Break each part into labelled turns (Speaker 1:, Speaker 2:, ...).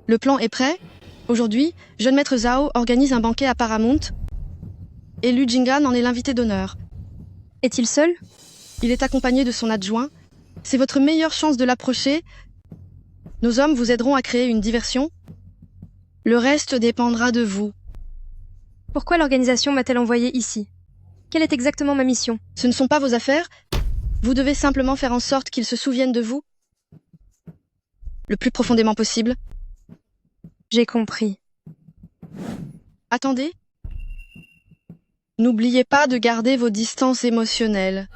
Speaker 1: Le plan est prêt. Aujourd'hui, jeune maître Zhao organise un banquet à Paramount et Lu Jinggan en est l'invité d'honneur.
Speaker 2: Est-il seul?
Speaker 1: Il est accompagné de son adjoint. C'est votre meilleure chance de l'approcher. Nos hommes vous aideront à créer une diversion. Le reste dépendra de vous.
Speaker 2: Pourquoi l'organisation m'a-t-elle envoyé ici? Quelle est exactement ma mission?
Speaker 1: Ce ne sont pas vos affaires. Vous devez simplement faire en sorte qu'ils se souviennent de vous le plus profondément possible.
Speaker 2: J'ai compris.
Speaker 1: Attendez. N'oubliez pas de garder vos distances émotionnelles.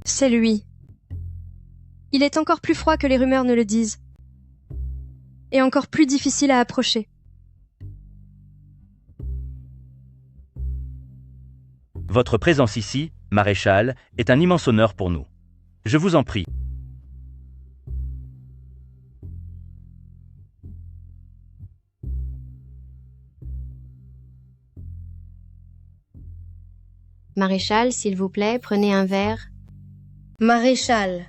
Speaker 2: C'est lui. Il est encore plus froid que les rumeurs ne le disent. Et encore plus difficile à approcher.
Speaker 3: Votre présence ici, maréchal, est un immense honneur pour nous. Je vous en prie.
Speaker 4: Maréchal, s'il vous plaît, prenez un verre.
Speaker 5: Maréchal.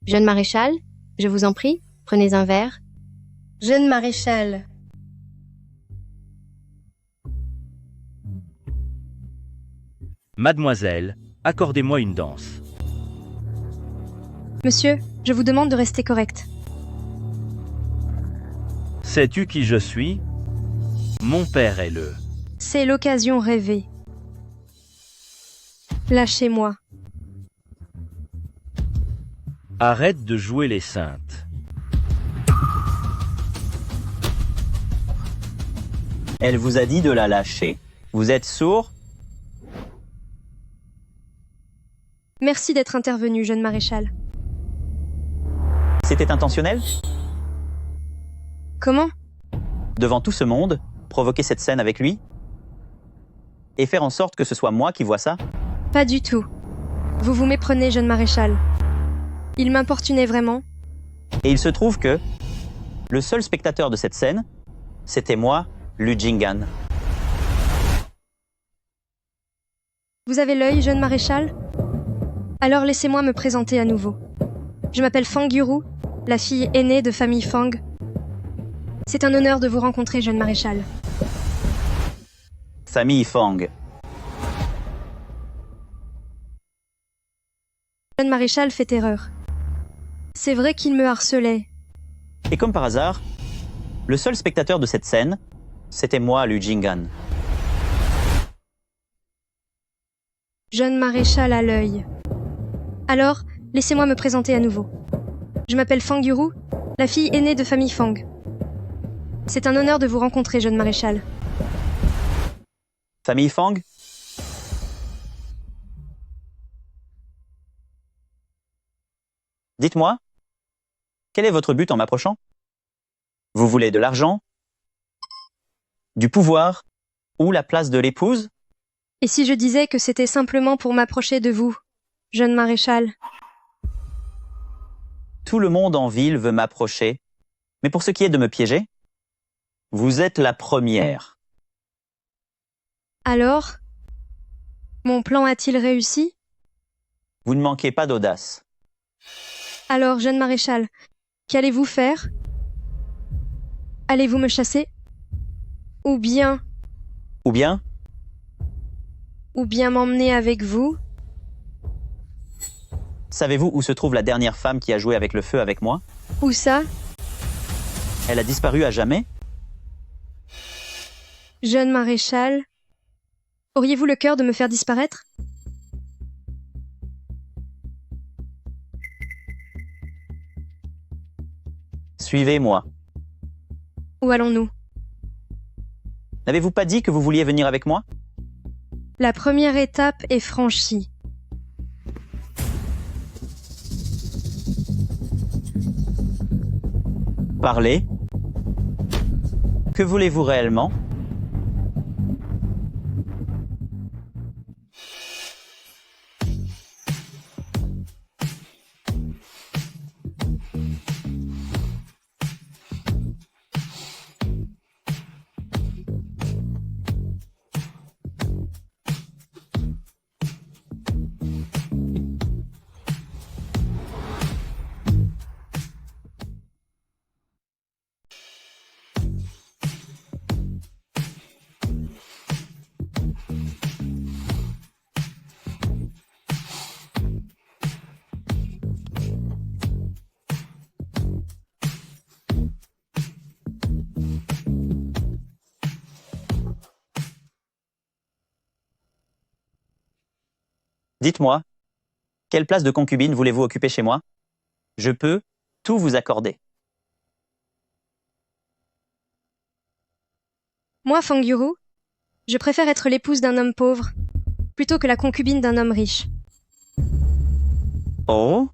Speaker 4: Jeune maréchal, je vous en prie, prenez un verre.
Speaker 5: Jeune maréchal.
Speaker 3: Mademoiselle, accordez-moi une danse.
Speaker 2: Monsieur, je vous demande de rester correct.
Speaker 3: Sais-tu qui je suis? Mon père est le...
Speaker 2: C'est l'occasion rêvée. Lâchez-moi.
Speaker 3: Arrête de jouer les saintes.
Speaker 6: Elle vous a dit de la lâcher. Vous êtes sourd?
Speaker 2: Merci d'être intervenu, jeune maréchal.
Speaker 6: C'était intentionnel?
Speaker 2: Comment?
Speaker 6: Devant tout ce monde, provoquer cette scène avec lui? Et faire en sorte que ce soit moi qui vois ça?
Speaker 2: Pas du tout. Vous vous méprenez, jeune maréchal. Il m'importunait vraiment.
Speaker 6: Et il se trouve que le seul spectateur de cette scène, c'était moi, Lu Jinggan.
Speaker 2: Vous avez l'œil, jeune maréchal? Alors laissez-moi me présenter à nouveau. Je m'appelle Fang Yuru, la fille aînée de famille Fang. C'est un honneur de vous rencontrer, jeune maréchal.
Speaker 6: Famille Fang.
Speaker 2: Jeune maréchal fait erreur. C'est vrai qu'il me harcelait.
Speaker 6: Et comme par hasard, le seul spectateur de cette scène, c'était moi, Lu Jinggan.
Speaker 2: Jeune maréchal à l'œil. Alors, laissez-moi me présenter à nouveau. Je m'appelle Fang Yuru, la fille aînée de famille Fang. C'est un honneur de vous rencontrer, jeune maréchal.
Speaker 6: Famille Fang? Dites-moi, quel est votre but en m'approchant? Vous voulez de l'argent? Du pouvoir? Ou la place de l'épouse?
Speaker 2: Et si je disais que c'était simplement pour m'approcher de vous, jeune maréchal?
Speaker 6: Tout le monde en ville veut m'approcher, mais pour ce qui est de me piéger, vous êtes la première.
Speaker 2: Alors, mon plan a-t-il réussi?
Speaker 6: Vous ne manquez pas d'audace.
Speaker 2: Alors, jeune maréchal, qu'allez-vous faire? Allez-vous me chasser? Ou bien
Speaker 6: Ou bien,
Speaker 2: m'emmener avec vous?
Speaker 6: savez-vous où se trouve la dernière femme qui a joué avec le feu avec moi?
Speaker 2: Où ça?
Speaker 6: Elle a disparu à jamais?
Speaker 2: Jeune maréchal, auriez-vous le cœur de me faire disparaître?
Speaker 6: Suivez-moi.
Speaker 2: Où allons-nous?
Speaker 6: N'avez-vous pas dit que vous vouliez venir avec moi?
Speaker 2: La première étape est franchie.
Speaker 6: Parlez. Que voulez-vous réellement? Dites-moi, quelle place de concubine voulez-vous occuper chez moi? Je peux tout vous accorder.
Speaker 2: Moi, Fangyuru, je préfère être l'épouse d'un homme pauvre, plutôt que la concubine d'un homme riche.
Speaker 6: Oh?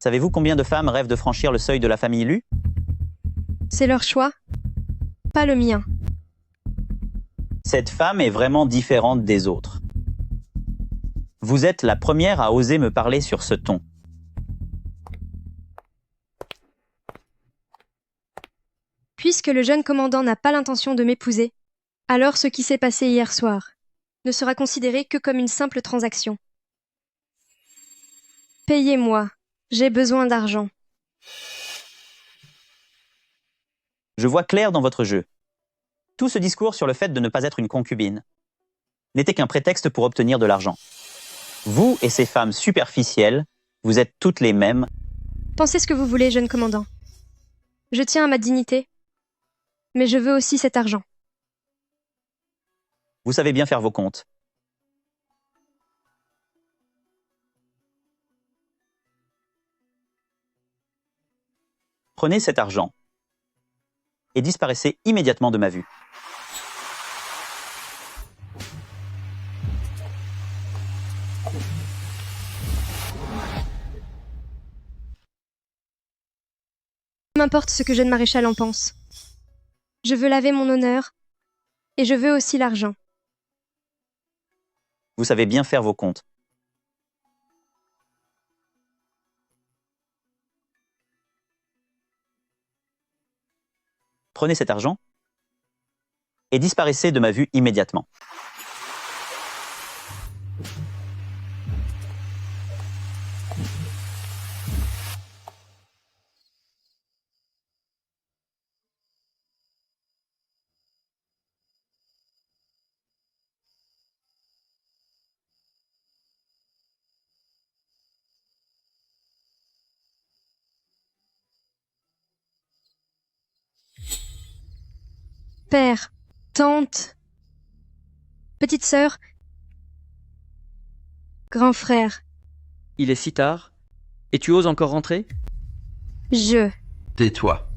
Speaker 6: Savez-vous combien de femmes rêvent de franchir le seuil de la famille Lu?
Speaker 2: C'est leur choix, pas le mien.
Speaker 6: Cette femme est vraiment différente des autres. Vous êtes la première à oser me parler sur ce ton.
Speaker 2: Puisque le jeune commandant n'a pas l'intention de m'épouser, alors ce qui s'est passé hier soir ne sera considéré que comme une simple transaction. Payez-moi, j'ai besoin d'argent.
Speaker 6: Je vois clair dans votre jeu. Tout ce discours sur le fait de ne pas être une concubine n'était qu'un prétexte pour obtenir de l'argent. Vous et ces femmes superficielles, vous êtes toutes les mêmes.
Speaker 2: Pensez ce que vous voulez, jeune commandant. Je tiens à ma dignité, mais je veux aussi cet argent.
Speaker 6: Vous savez bien faire vos comptes. Prenez cet argent et disparaissez immédiatement de ma vue.
Speaker 2: Peu m'importe ce que jeune maréchal en pense. Je veux laver mon honneur, et je veux aussi l'argent.
Speaker 6: Vous savez bien faire vos comptes. Prenez cet argent et disparaissez de ma vue immédiatement.
Speaker 2: Père, tante, petite sœur, grand frère,
Speaker 7: Il est si tard, et tu oses encore rentrer?
Speaker 2: je...
Speaker 8: Tais-toi.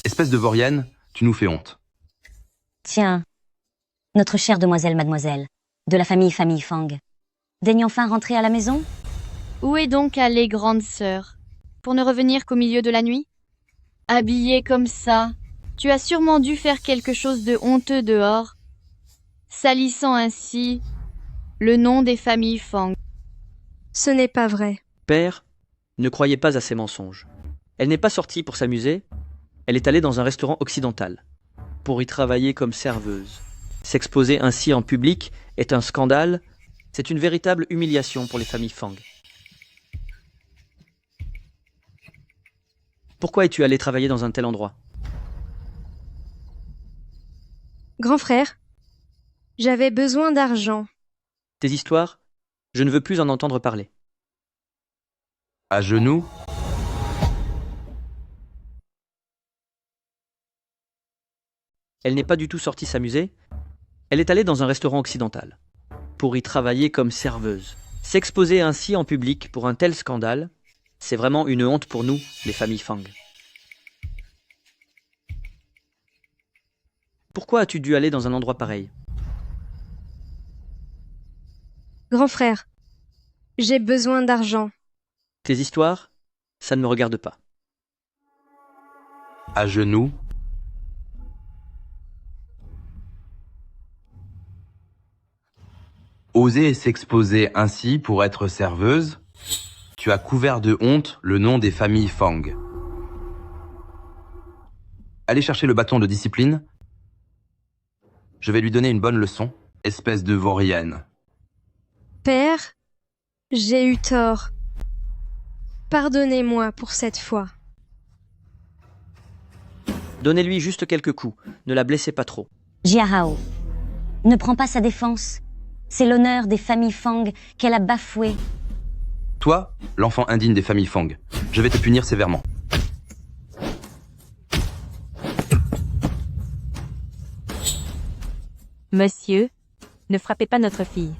Speaker 8: Espèce de vaurienne, tu nous fais honte.
Speaker 9: Tiens, notre chère demoiselle mademoiselle, de la famille Fang, daigne enfin rentrer à la maison?
Speaker 10: Où est donc allée grande sœur? Pour ne revenir qu'au milieu de la nuit? Habillée comme ça, tu as sûrement dû faire quelque chose de honteux dehors, salissant ainsi le nom des familles Fang.
Speaker 2: Ce n'est pas vrai.
Speaker 7: Père, ne croyez pas à ces mensonges. Elle n'est pas sortie pour s'amuser, elle est allée dans un restaurant occidental, pour y travailler comme serveuse. S'exposer ainsi en public est un scandale, c'est une véritable humiliation pour les familles Fang. Pourquoi es-tu allé travailler dans un tel endroit?
Speaker 2: Grand frère, j'avais besoin d'argent.
Speaker 7: Tes histoires, je ne veux plus en entendre parler.
Speaker 8: À genoux,
Speaker 7: Elle n'est pas du tout sortie s'amuser, elle est allée dans un restaurant occidental, pour y travailler comme serveuse. S'exposer ainsi en public pour un tel scandale, c'est vraiment une honte pour nous, les familles Fang. Pourquoi as-tu dû aller dans un endroit pareil?
Speaker 2: Grand frère, j'ai besoin d'argent.
Speaker 7: Tes histoires, ça ne me regarde pas.
Speaker 8: À genoux. Oser s'exposer ainsi pour être serveuse. Tu as couvert de honte le nom des familles Fang. Allez chercher le bâton de discipline. Je vais lui donner une bonne leçon, espèce de vaurienne.
Speaker 2: Père, j'ai eu tort. Pardonnez-moi pour cette fois.
Speaker 7: Donnez-lui juste quelques coups, ne la blessez pas trop.
Speaker 9: Jiahao, ne prends pas sa défense. C'est l'honneur des familles Fang qu'elle a bafoué.
Speaker 8: Toi, l'enfant indigne des familles Fang, je vais te punir sévèrement.
Speaker 11: Monsieur, ne frappez pas notre fille.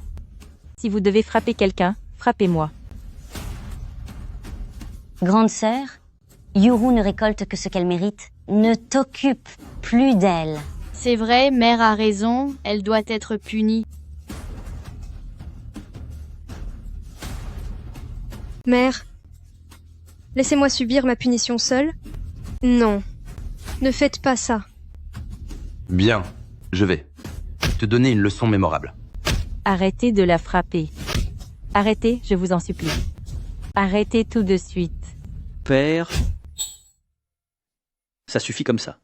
Speaker 11: Si vous devez frapper quelqu'un, frappez-moi.
Speaker 9: Grande sœur, Yuru ne récolte que ce qu'elle mérite. Ne t'occupe plus d'elle.
Speaker 10: C'est vrai, mère a raison, elle doit être punie.
Speaker 2: Mère, laissez-moi subir ma punition seule? Non, ne faites pas ça.
Speaker 8: Bien, je vais te donner une leçon mémorable.
Speaker 11: Arrêtez de la frapper. Arrêtez, je vous en supplie. Arrêtez tout de suite.
Speaker 7: Père, ça suffit comme ça.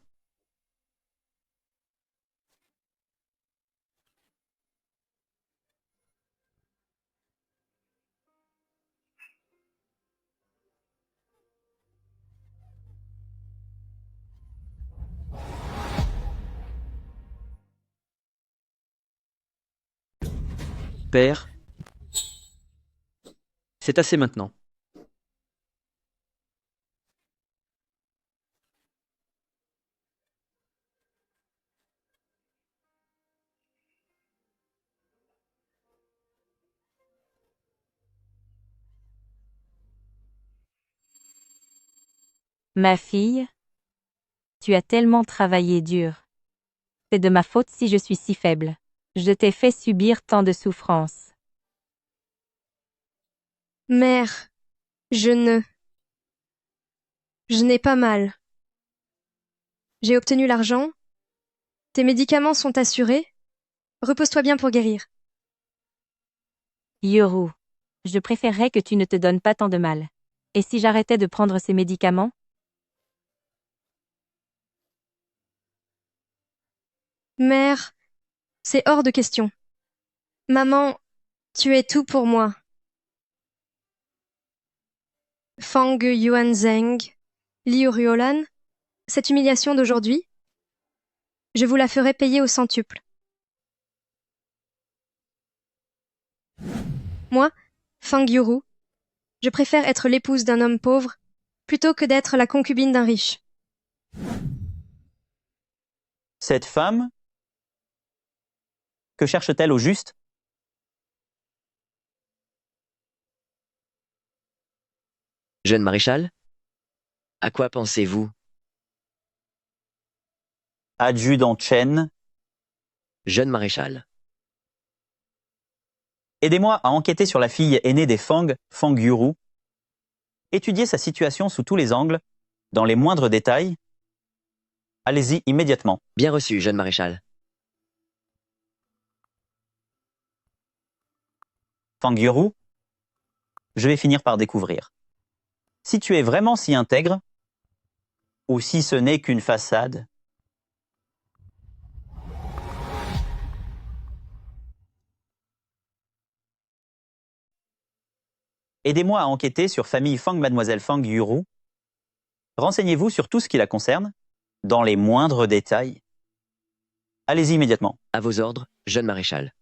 Speaker 7: Père, c'est assez maintenant.
Speaker 11: Ma fille, tu as tellement travaillé dur. C'est de ma faute si je suis si faible. Je t'ai fait subir tant de souffrances.
Speaker 2: Mère, je n'ai pas mal. J'ai obtenu l'argent. Tes médicaments sont assurés. Repose-toi bien pour guérir.
Speaker 11: Yuru, je préférerais que tu ne te donnes pas tant de mal. Et si j'arrêtais de prendre ces médicaments?
Speaker 2: Mère, c'est hors de question. Maman, tu es tout pour moi. Fang Yuanzheng, Liu Ruolan, cette humiliation d'aujourd'hui, je vous la ferai payer au centuple. Moi, Fang Yuru, je préfère être l'épouse d'un homme pauvre plutôt que d'être la concubine d'un riche.
Speaker 6: Cette femme, que cherche-t-elle au juste?
Speaker 12: Jeune maréchal? À quoi pensez-vous?
Speaker 6: Adjudant Chen,
Speaker 12: Jeune maréchal.
Speaker 6: aidez-moi à enquêter sur la fille aînée des Fang, Fang Yuru. Étudiez sa situation sous tous les angles, dans les moindres détails. Allez-y immédiatement.
Speaker 12: Bien reçu, jeune maréchal.
Speaker 6: Fang Yuru, je vais finir par découvrir. Si tu es vraiment si intègre, ou si ce n'est qu'une façade, aidez-moi à enquêter sur famille Fang Mademoiselle Fang Yuru. Renseignez-vous sur tout ce qui la concerne, dans les moindres détails. Allez-y immédiatement.
Speaker 12: À vos ordres, jeune maréchal.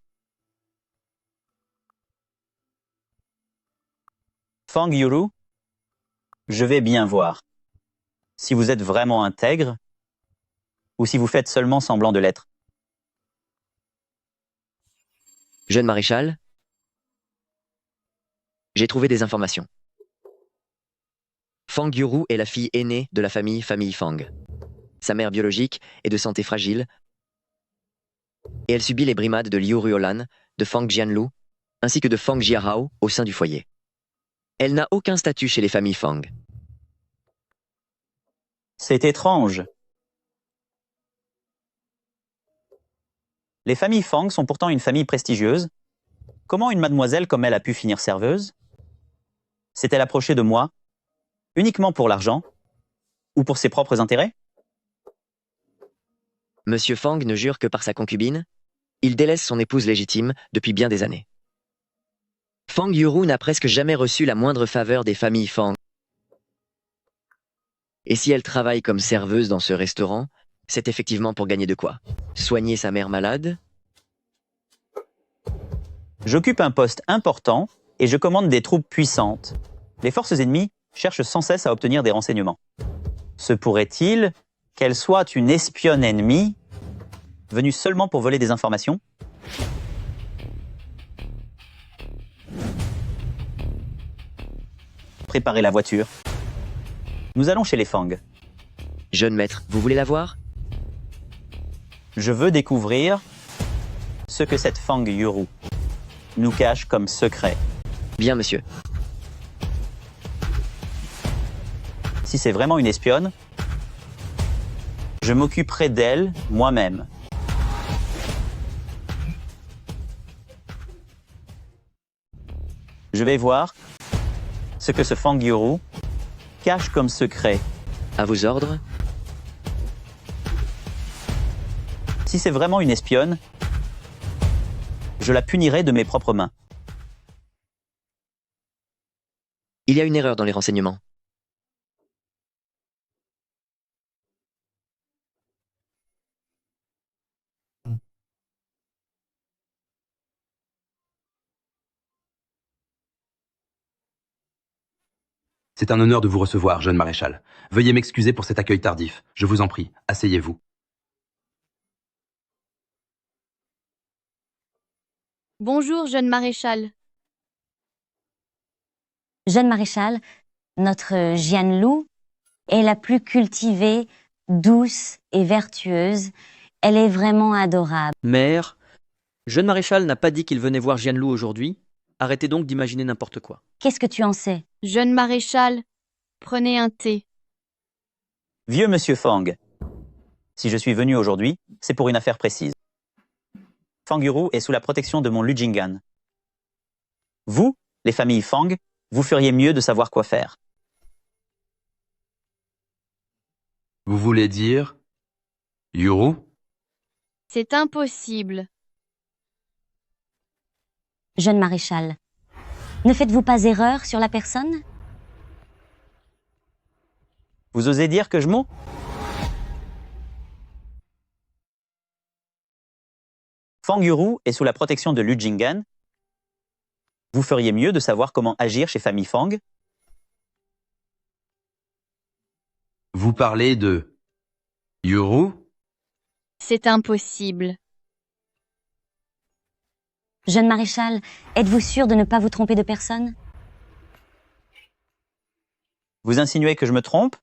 Speaker 6: Fang Yuru, je vais bien voir si vous êtes vraiment intègre ou si vous faites seulement semblant de l'être.
Speaker 12: Jeune maréchal, j'ai trouvé des informations. Fang Yuru est la fille aînée de la famille Fang. Sa mère biologique est de santé fragile, Et elle subit les brimades de Liu Ruolan, de Fang Jianlu, ainsi que de Fang Jiarao au sein du foyer. Elle n'a aucun statut chez les familles Fang.
Speaker 6: C'est étrange. Les familles Fang sont pourtant une famille prestigieuse. Comment une mademoiselle comme elle a pu finir serveuse? S'est-elle approchée de moi uniquement pour l'argent ou pour ses propres intérêts?
Speaker 12: Monsieur Fang ne jure que par sa concubine. Il délaisse son épouse légitime depuis bien des années. Fang Yuru n'a presque jamais reçu la moindre faveur des familles Fang. Et si elle travaille comme serveuse dans ce restaurant, c'est effectivement pour gagner de quoi? Soigner sa mère malade?
Speaker 6: J'occupe un poste important et je commande des troupes puissantes. Les forces ennemies cherchent sans cesse à obtenir des renseignements. Se pourrait-il qu'elle soit une espionne ennemie, venue seulement pour voler des informations? Préparez la voiture. Nous allons chez les Fang.
Speaker 12: Jeune maître, vous voulez la voir?
Speaker 6: Je veux découvrir ce que cette Fang Yuru nous cache comme secret.
Speaker 12: Bien, monsieur.
Speaker 6: Si c'est vraiment une espionne, je m'occuperai d'elle moi-même. Je vais voir ce que ce Fang Yuru cache comme secret.
Speaker 12: À vos ordres?
Speaker 6: Si c'est vraiment une espionne, je la punirai de mes propres mains.
Speaker 12: Il y a une erreur dans les renseignements.
Speaker 8: C'est un honneur de vous recevoir, jeune maréchal. Veuillez m'excuser pour cet accueil tardif. Je vous en prie, asseyez-vous.
Speaker 10: Bonjour, jeune maréchal.
Speaker 9: Jeune maréchal, notre Jianlu est la plus cultivée, douce et vertueuse. Elle est vraiment adorable.
Speaker 7: Mère, jeune maréchal n'a pas dit qu'il venait voir Jianlu aujourd'hui. Arrêtez donc d'imaginer n'importe quoi.
Speaker 9: Qu'est-ce que tu en sais?
Speaker 10: Jeune maréchal, prenez un thé.
Speaker 6: Vieux monsieur Fang, si je suis venu aujourd'hui, c'est pour une affaire précise. Fang Yuru est sous la protection de mon Lujingan. Vous, les familles Fang, vous feriez mieux de savoir quoi faire.
Speaker 8: Vous voulez dire Yuru?
Speaker 10: C'est impossible.
Speaker 9: Jeune maréchal, ne faites-vous pas erreur sur la personne?
Speaker 6: Vous osez dire que je mens? Fang Yuru est sous la protection de Lujingan. Vous feriez mieux de savoir comment agir chez famille Fang.
Speaker 8: Vous parlez de Yuru?
Speaker 10: C'est impossible.
Speaker 9: Jeune maréchal, êtes-vous sûr de ne pas vous tromper de personne?
Speaker 6: Vous insinuez que je me trompe?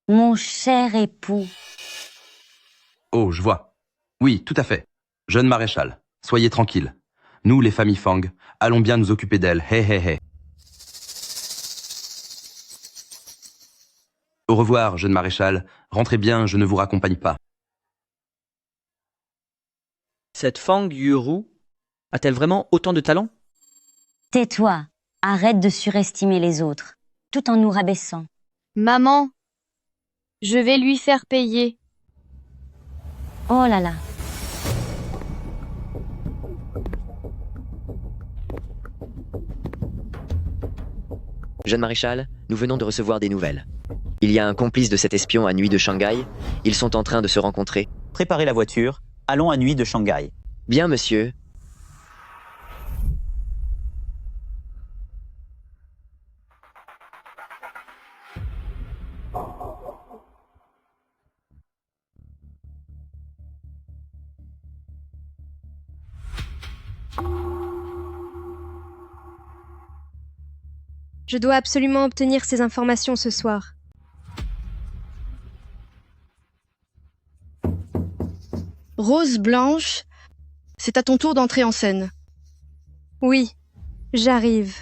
Speaker 9: Mon cher époux.
Speaker 8: Oh, je vois. Oui, tout à fait. Jeune maréchal, soyez tranquille. Nous, les familles Fang, allons bien nous occuper d'elle. Hé hé hé. Au revoir, jeune maréchal. Rentrez bien, je ne vous raccompagne pas.
Speaker 7: Cette Fang Yuru a-t-elle vraiment autant de talent?
Speaker 9: Tais-toi. Arrête de surestimer les autres, tout en nous rabaissant.
Speaker 10: Maman, je vais lui faire payer.
Speaker 9: Oh là là.
Speaker 12: Jeune maréchal, nous venons de recevoir des nouvelles. Il y a un complice de cet espion à Nuit de Shanghai. Ils sont en train de se rencontrer.
Speaker 6: Préparez la voiture. Allons à Nuit de Shanghai.
Speaker 12: Bien, monsieur.
Speaker 2: Je dois absolument obtenir ces informations ce soir.
Speaker 1: Rose Blanche, c'est à ton tour d'entrer en scène.
Speaker 2: Oui, j'arrive.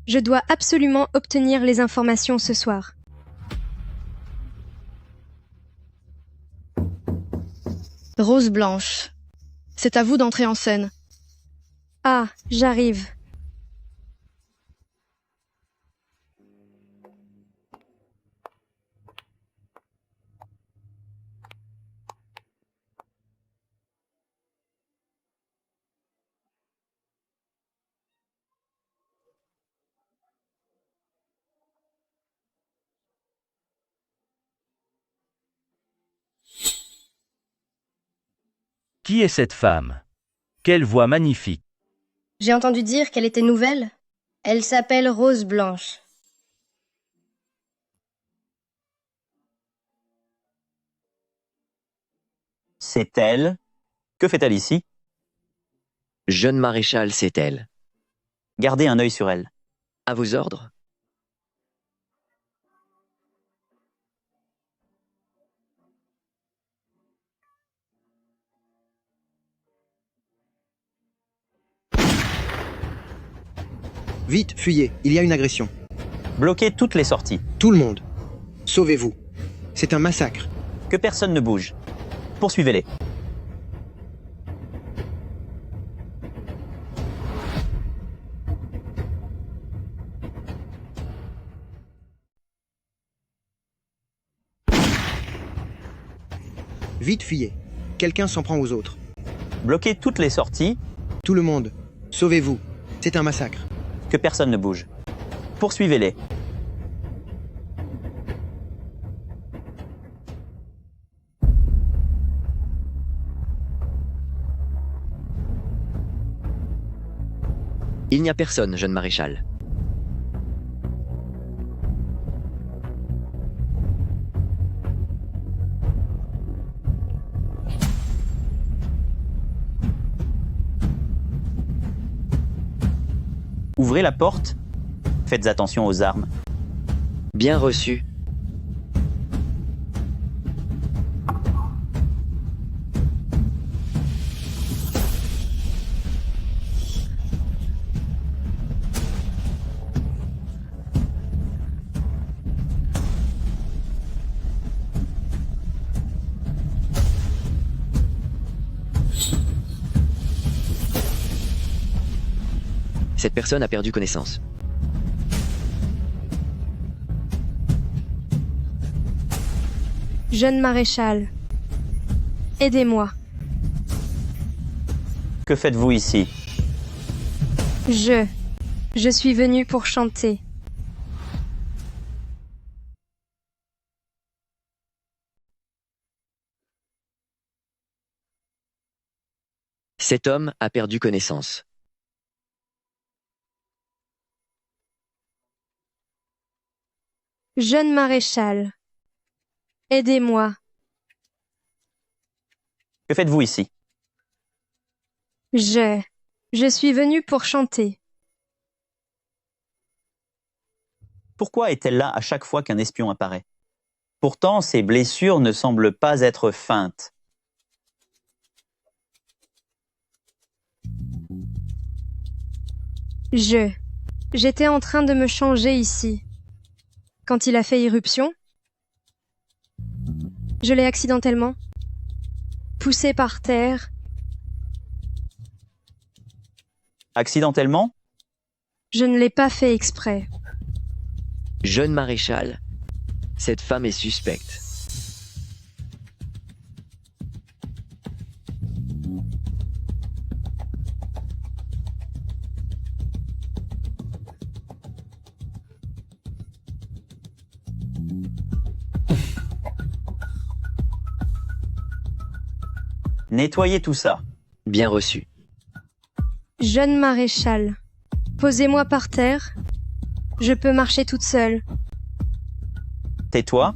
Speaker 2: Je dois absolument obtenir les informations ce soir.
Speaker 1: Rose Blanche, c'est à vous d'entrer en scène.
Speaker 2: Ah, j'arrive.
Speaker 3: Qui est cette femme? Quelle voix magnifique!
Speaker 5: J'ai entendu dire qu'elle était nouvelle. Elle s'appelle Rose Blanche.
Speaker 6: C'est elle. Que fait-elle ici?
Speaker 12: Jeune maréchal, c'est elle.
Speaker 6: Gardez un œil sur elle.
Speaker 12: À vos ordres.
Speaker 13: Vite, fuyez, il y a une agression.
Speaker 6: Bloquez toutes les sorties.
Speaker 13: Tout le monde. Sauvez-vous. C'est un massacre.
Speaker 6: Que personne ne bouge. Poursuivez-les.
Speaker 13: Vite, fuyez. Quelqu'un s'en prend aux autres.
Speaker 6: Bloquez toutes les sorties.
Speaker 13: Tout le monde. Sauvez-vous. C'est un massacre.
Speaker 6: Que personne ne bouge. Poursuivez-les.
Speaker 12: Il n'y a personne, jeune maréchal.
Speaker 6: Ouvrez la porte. Faites attention aux armes.
Speaker 12: Bien reçu. Cette personne a perdu connaissance.
Speaker 2: Jeune maréchal, aidez-moi.
Speaker 6: Que faites-vous ici?
Speaker 2: Je suis venu pour chanter.
Speaker 12: Cet homme a perdu connaissance.
Speaker 2: Jeune maréchal, aidez-moi.
Speaker 6: Que faites-vous ici?
Speaker 2: Je suis venu pour chanter.
Speaker 6: Pourquoi est-elle là à chaque fois qu'un espion apparaît? Pourtant, ses blessures ne semblent pas être feintes.
Speaker 2: J'étais en train de me changer ici. Quand il a fait irruption, je l'ai accidentellement poussé par terre.
Speaker 6: Accidentellement?
Speaker 2: Je ne l'ai pas fait exprès.
Speaker 12: Jeune maréchal, cette femme est suspecte.
Speaker 6: Nettoyez tout ça.
Speaker 12: Bien reçu.
Speaker 2: Jeune maréchal, posez-moi par terre Je peux marcher toute seule.
Speaker 6: Tais-toi.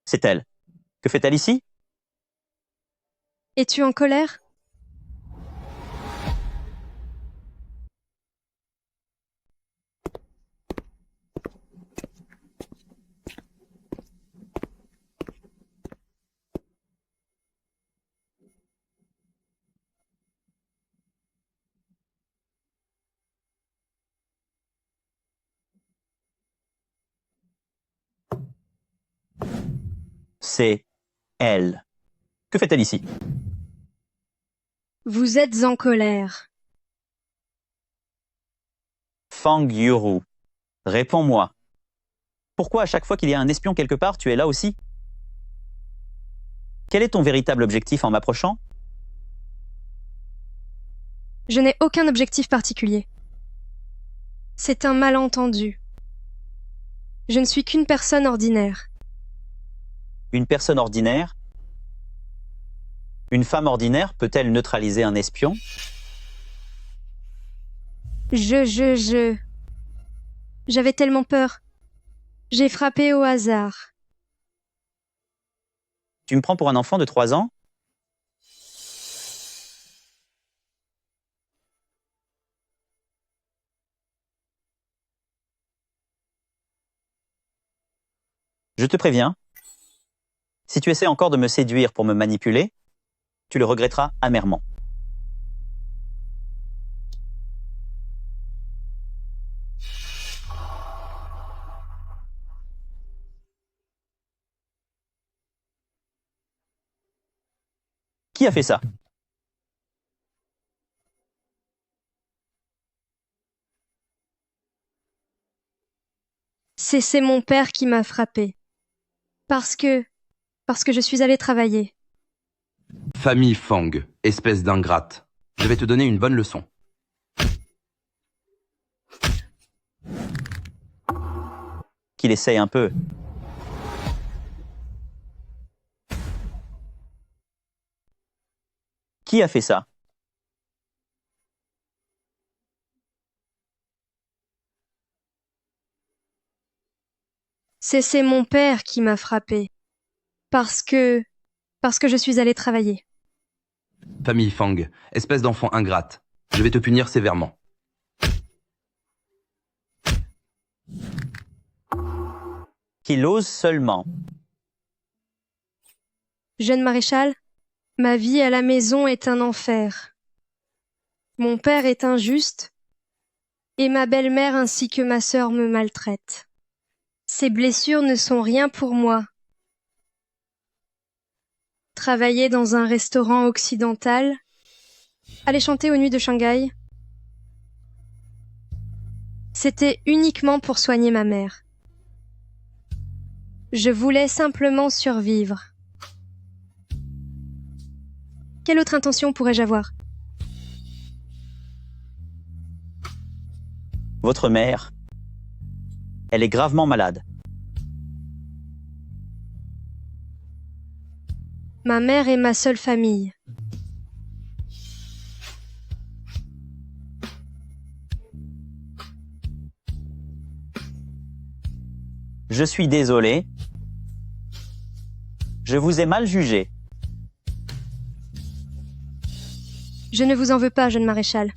Speaker 6: C'est elle. Que fait-elle ici?
Speaker 2: Es-tu en colère?
Speaker 6: C'est elle. Que fait-elle ici?
Speaker 2: Vous êtes en colère.
Speaker 6: Fang Yuru, réponds-moi. Pourquoi à chaque fois qu'il y a un espion quelque part, tu es là aussi? Quel est ton véritable objectif en m'approchant?
Speaker 2: Je n'ai aucun objectif particulier. C'est un malentendu. Je ne suis qu'une personne ordinaire.
Speaker 6: Une personne ordinaire? Une femme ordinaire peut-elle neutraliser un espion?
Speaker 2: J'avais tellement peur. J'ai frappé au hasard.
Speaker 6: Tu me prends pour un enfant de 3 ans? Je te préviens, si tu essaies encore de me séduire pour me manipuler, tu le regretteras amèrement. Qui a fait ça?
Speaker 2: C'est mon père qui m'a frappé. Parce que je suis allée travailler.
Speaker 8: Famille Fang, espèce d'ingrate. Je vais te donner une bonne leçon.
Speaker 6: Qu'il essaye un peu. Qui a fait ça?
Speaker 2: C'est mon père qui m'a frappé. Parce que je suis allée travailler.
Speaker 8: Famille Fang, espèce d'enfant ingrate. Je vais te punir sévèrement.
Speaker 6: Qu'il ose seulement.
Speaker 2: Jeune maréchal, ma vie à la maison est un enfer. Mon père est injuste, et ma belle-mère ainsi que ma sœur me maltraitent. Ces blessures ne sont rien pour moi. Travailler dans un restaurant occidental, aller chanter aux nuits de Shanghai, c'était uniquement pour soigner ma mère. Je voulais simplement survivre. Quelle autre intention pourrais-je avoir?
Speaker 6: Votre mère, elle est gravement malade.
Speaker 2: Ma mère est ma seule famille.
Speaker 6: Je suis désolé. Je vous ai mal jugé.
Speaker 2: Je ne vous en veux pas, jeune maréchal.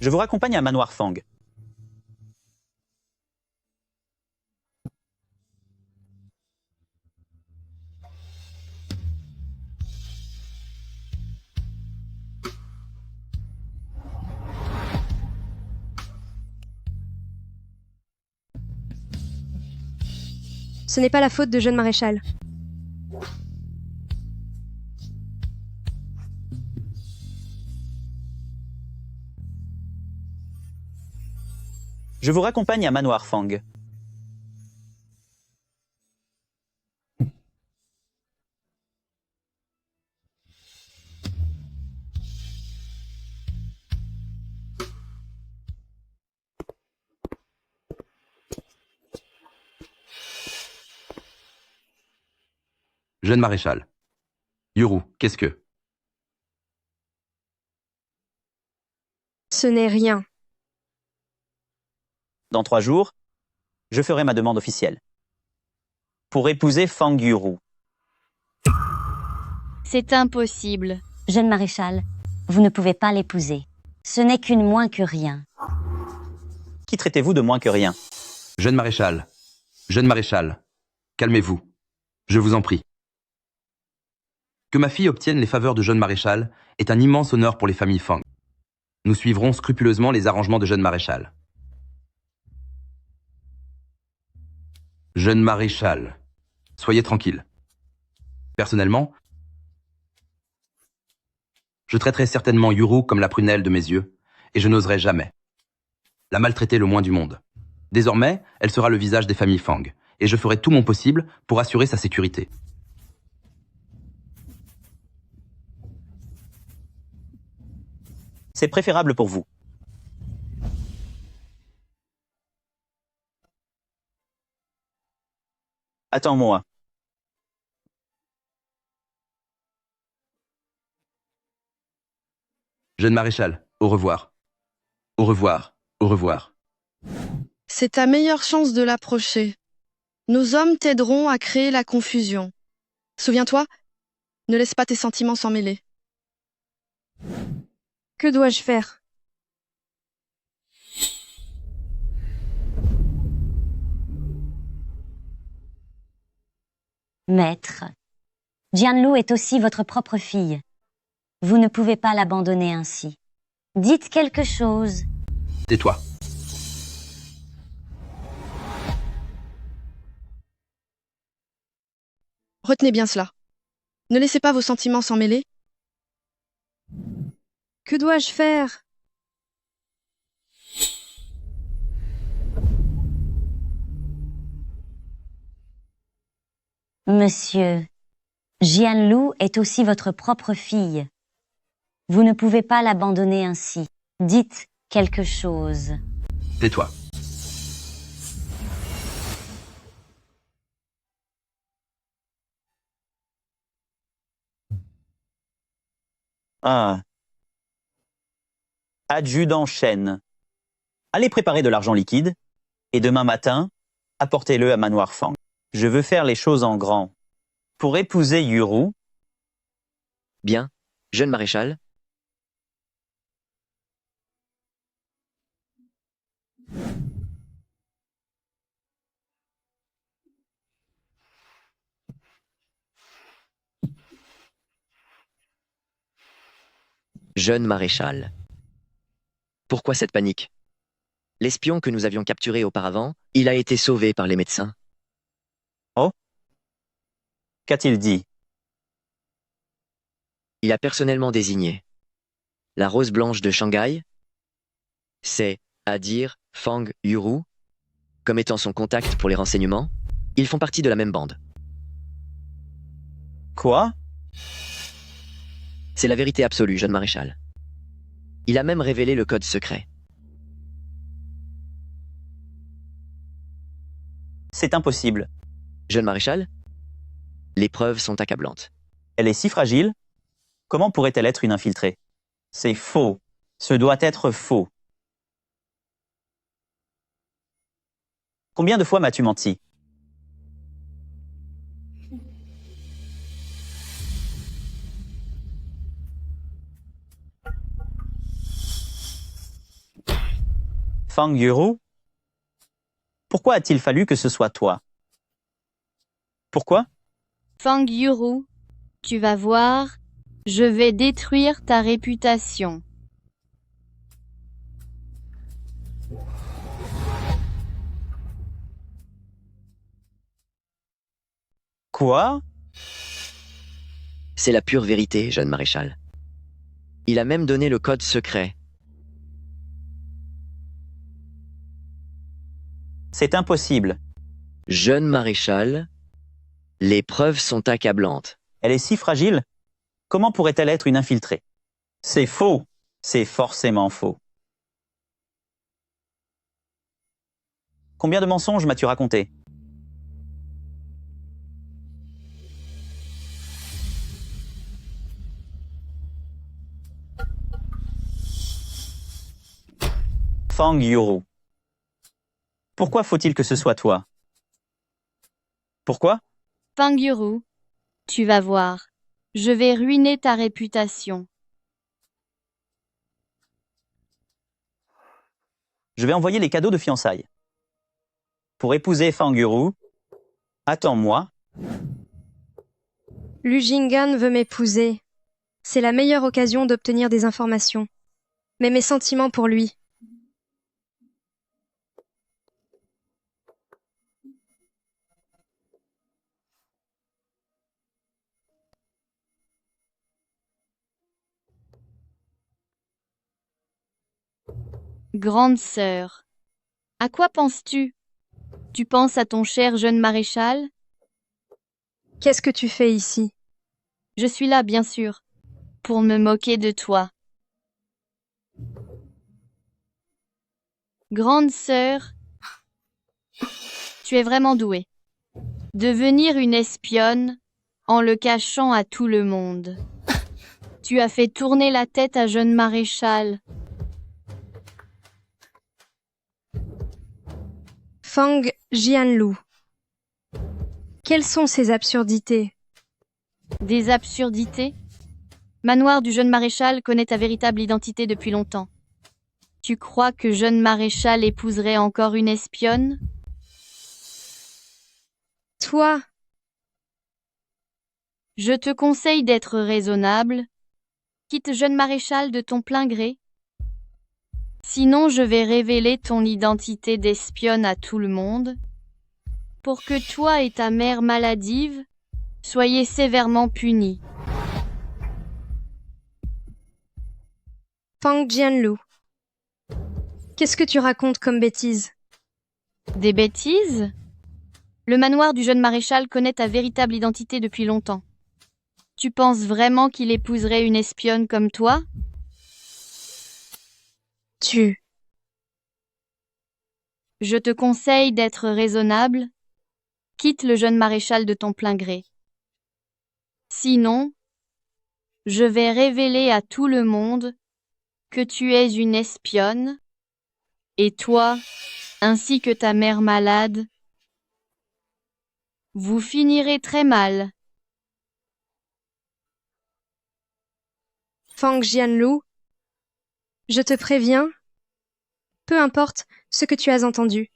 Speaker 6: Je vous raccompagne à Manoir Fang.
Speaker 2: Ce n'est pas la faute de jeune maréchal.
Speaker 6: Je vous raccompagne à Manoir Fang.
Speaker 8: Jeune maréchal. Yuru, qu'est-ce que...
Speaker 2: Ce n'est rien.
Speaker 6: Dans 3 jours, je ferai ma demande officielle. Pour épouser Fang Yuru.
Speaker 10: C'est impossible.
Speaker 9: Jeune maréchal, vous ne pouvez pas l'épouser. Ce n'est qu'une moins que rien.
Speaker 6: Qui traitez-vous de moins que rien?
Speaker 8: Jeune maréchal. Jeune maréchal. Calmez-vous. Je vous en prie. Que ma fille obtienne les faveurs de jeune maréchal est un immense honneur pour les familles Fang. Nous suivrons scrupuleusement les arrangements de jeune maréchal. Jeune maréchal, soyez tranquille. Personnellement, je traiterai certainement Yuru comme la prunelle de mes yeux, et je n'oserai jamais la maltraiter le moins du monde. Désormais, elle sera le visage des familles Fang, et je ferai tout mon possible pour assurer sa sécurité.
Speaker 6: C'est préférable pour vous. Attends-moi.
Speaker 8: Jeune maréchal, au revoir. Au revoir, au revoir.
Speaker 1: C'est ta meilleure chance de l'approcher. Nos hommes t'aideront à créer la confusion. Souviens-toi, ne laisse pas tes sentiments s'en mêler.
Speaker 2: Que dois-je faire?
Speaker 9: Maître, Jianlu est aussi votre propre fille. Vous ne pouvez pas l'abandonner ainsi. Dites quelque chose.
Speaker 8: Tais-toi.
Speaker 1: Retenez bien cela. Ne laissez pas vos sentiments s'en mêler.
Speaker 2: Que dois-je faire?
Speaker 9: Monsieur, Jianlu est aussi votre propre fille. Vous ne pouvez pas l'abandonner ainsi. Dites quelque chose.
Speaker 8: Tais-toi.
Speaker 6: Ah. Adjudant Shen. Allez préparer de l'argent liquide, et demain matin, apportez-le à Manoir Fang. Je veux faire les choses en grand. Pour épouser Yuru.
Speaker 12: Bien, jeune maréchal. Jeune maréchal. Pourquoi cette panique? L'espion que nous avions capturé auparavant, il a été sauvé par les médecins.
Speaker 6: Oh? Qu'a-t-il dit?
Speaker 12: Il a personnellement désigné la Rose Blanche de Shanghai, c'est à dire Fang Yuru, comme étant son contact pour les renseignements. Ils font partie de la même bande.
Speaker 6: Quoi?
Speaker 12: C'est la vérité absolue, jeune maréchal. Il a même révélé le code secret.
Speaker 6: C'est impossible.
Speaker 12: Jeune maréchal, les preuves sont accablantes.
Speaker 6: Elle est si fragile. Comment pourrait-elle être une infiltrée? C'est faux. Ce doit être faux. Combien de fois m'as-tu menti? Fang Yuru? Pourquoi a-t-il fallu que ce soit toi? Pourquoi?
Speaker 10: Fang Yuru, tu vas voir, je vais détruire ta réputation.
Speaker 6: Quoi?
Speaker 12: C'est la pure vérité, jeune maréchal. Il a même donné le code secret.
Speaker 6: C'est impossible.
Speaker 12: Jeune maréchal, les preuves sont accablantes.
Speaker 6: Elle est si fragile. Comment pourrait-elle être une infiltrée? C'est faux. C'est forcément faux. Combien de mensonges m'as-tu raconté? Fang Yuru. Pourquoi faut-il que ce soit toi? Pourquoi?
Speaker 10: Fang Yuru, tu vas voir. Je vais ruiner ta réputation.
Speaker 6: Je vais envoyer les cadeaux de fiançailles. Pour épouser Fang Yuru, attends-moi.
Speaker 2: Lu Jing'an veut m'épouser. C'est la meilleure occasion d'obtenir des informations. Mais mes sentiments pour lui.
Speaker 10: Grande sœur. À quoi penses-tu? Tu penses à ton cher jeune maréchal?
Speaker 2: Qu'est-ce que tu fais ici?
Speaker 10: Je suis là, bien sûr, pour me moquer de toi. Grande sœur, tu es vraiment douée. Devenir une espionne en le cachant à tout le monde. Tu as fait tourner la tête à jeune maréchal.
Speaker 2: Fang Jianlu. Quelles sont ces absurdités?
Speaker 10: Des absurdités? Manoir du jeune maréchal connaît ta véritable identité depuis longtemps. Tu crois que jeune maréchal épouserait encore une espionne?
Speaker 2: Toi,
Speaker 10: je te conseille d'être raisonnable. Quitte jeune maréchal de ton plein gré. Sinon, je vais révéler ton identité d'espionne à tout le monde, pour que toi et ta mère maladive soyez sévèrement punis.
Speaker 2: Fang Jianlu. Qu'est-ce que tu racontes comme bêtises?
Speaker 10: Des bêtises? Le manoir du jeune maréchal connaît ta véritable identité depuis longtemps. Tu penses vraiment qu'il épouserait une espionne comme toi? Je te conseille d'être raisonnable. Quitte le jeune maréchal de ton plein gré. Sinon, je vais révéler à tout le monde que tu es une espionne, et toi, ainsi que ta mère malade, vous finirez très mal.
Speaker 2: Fang Jianlu, je te préviens, peu importe ce que tu as entendu,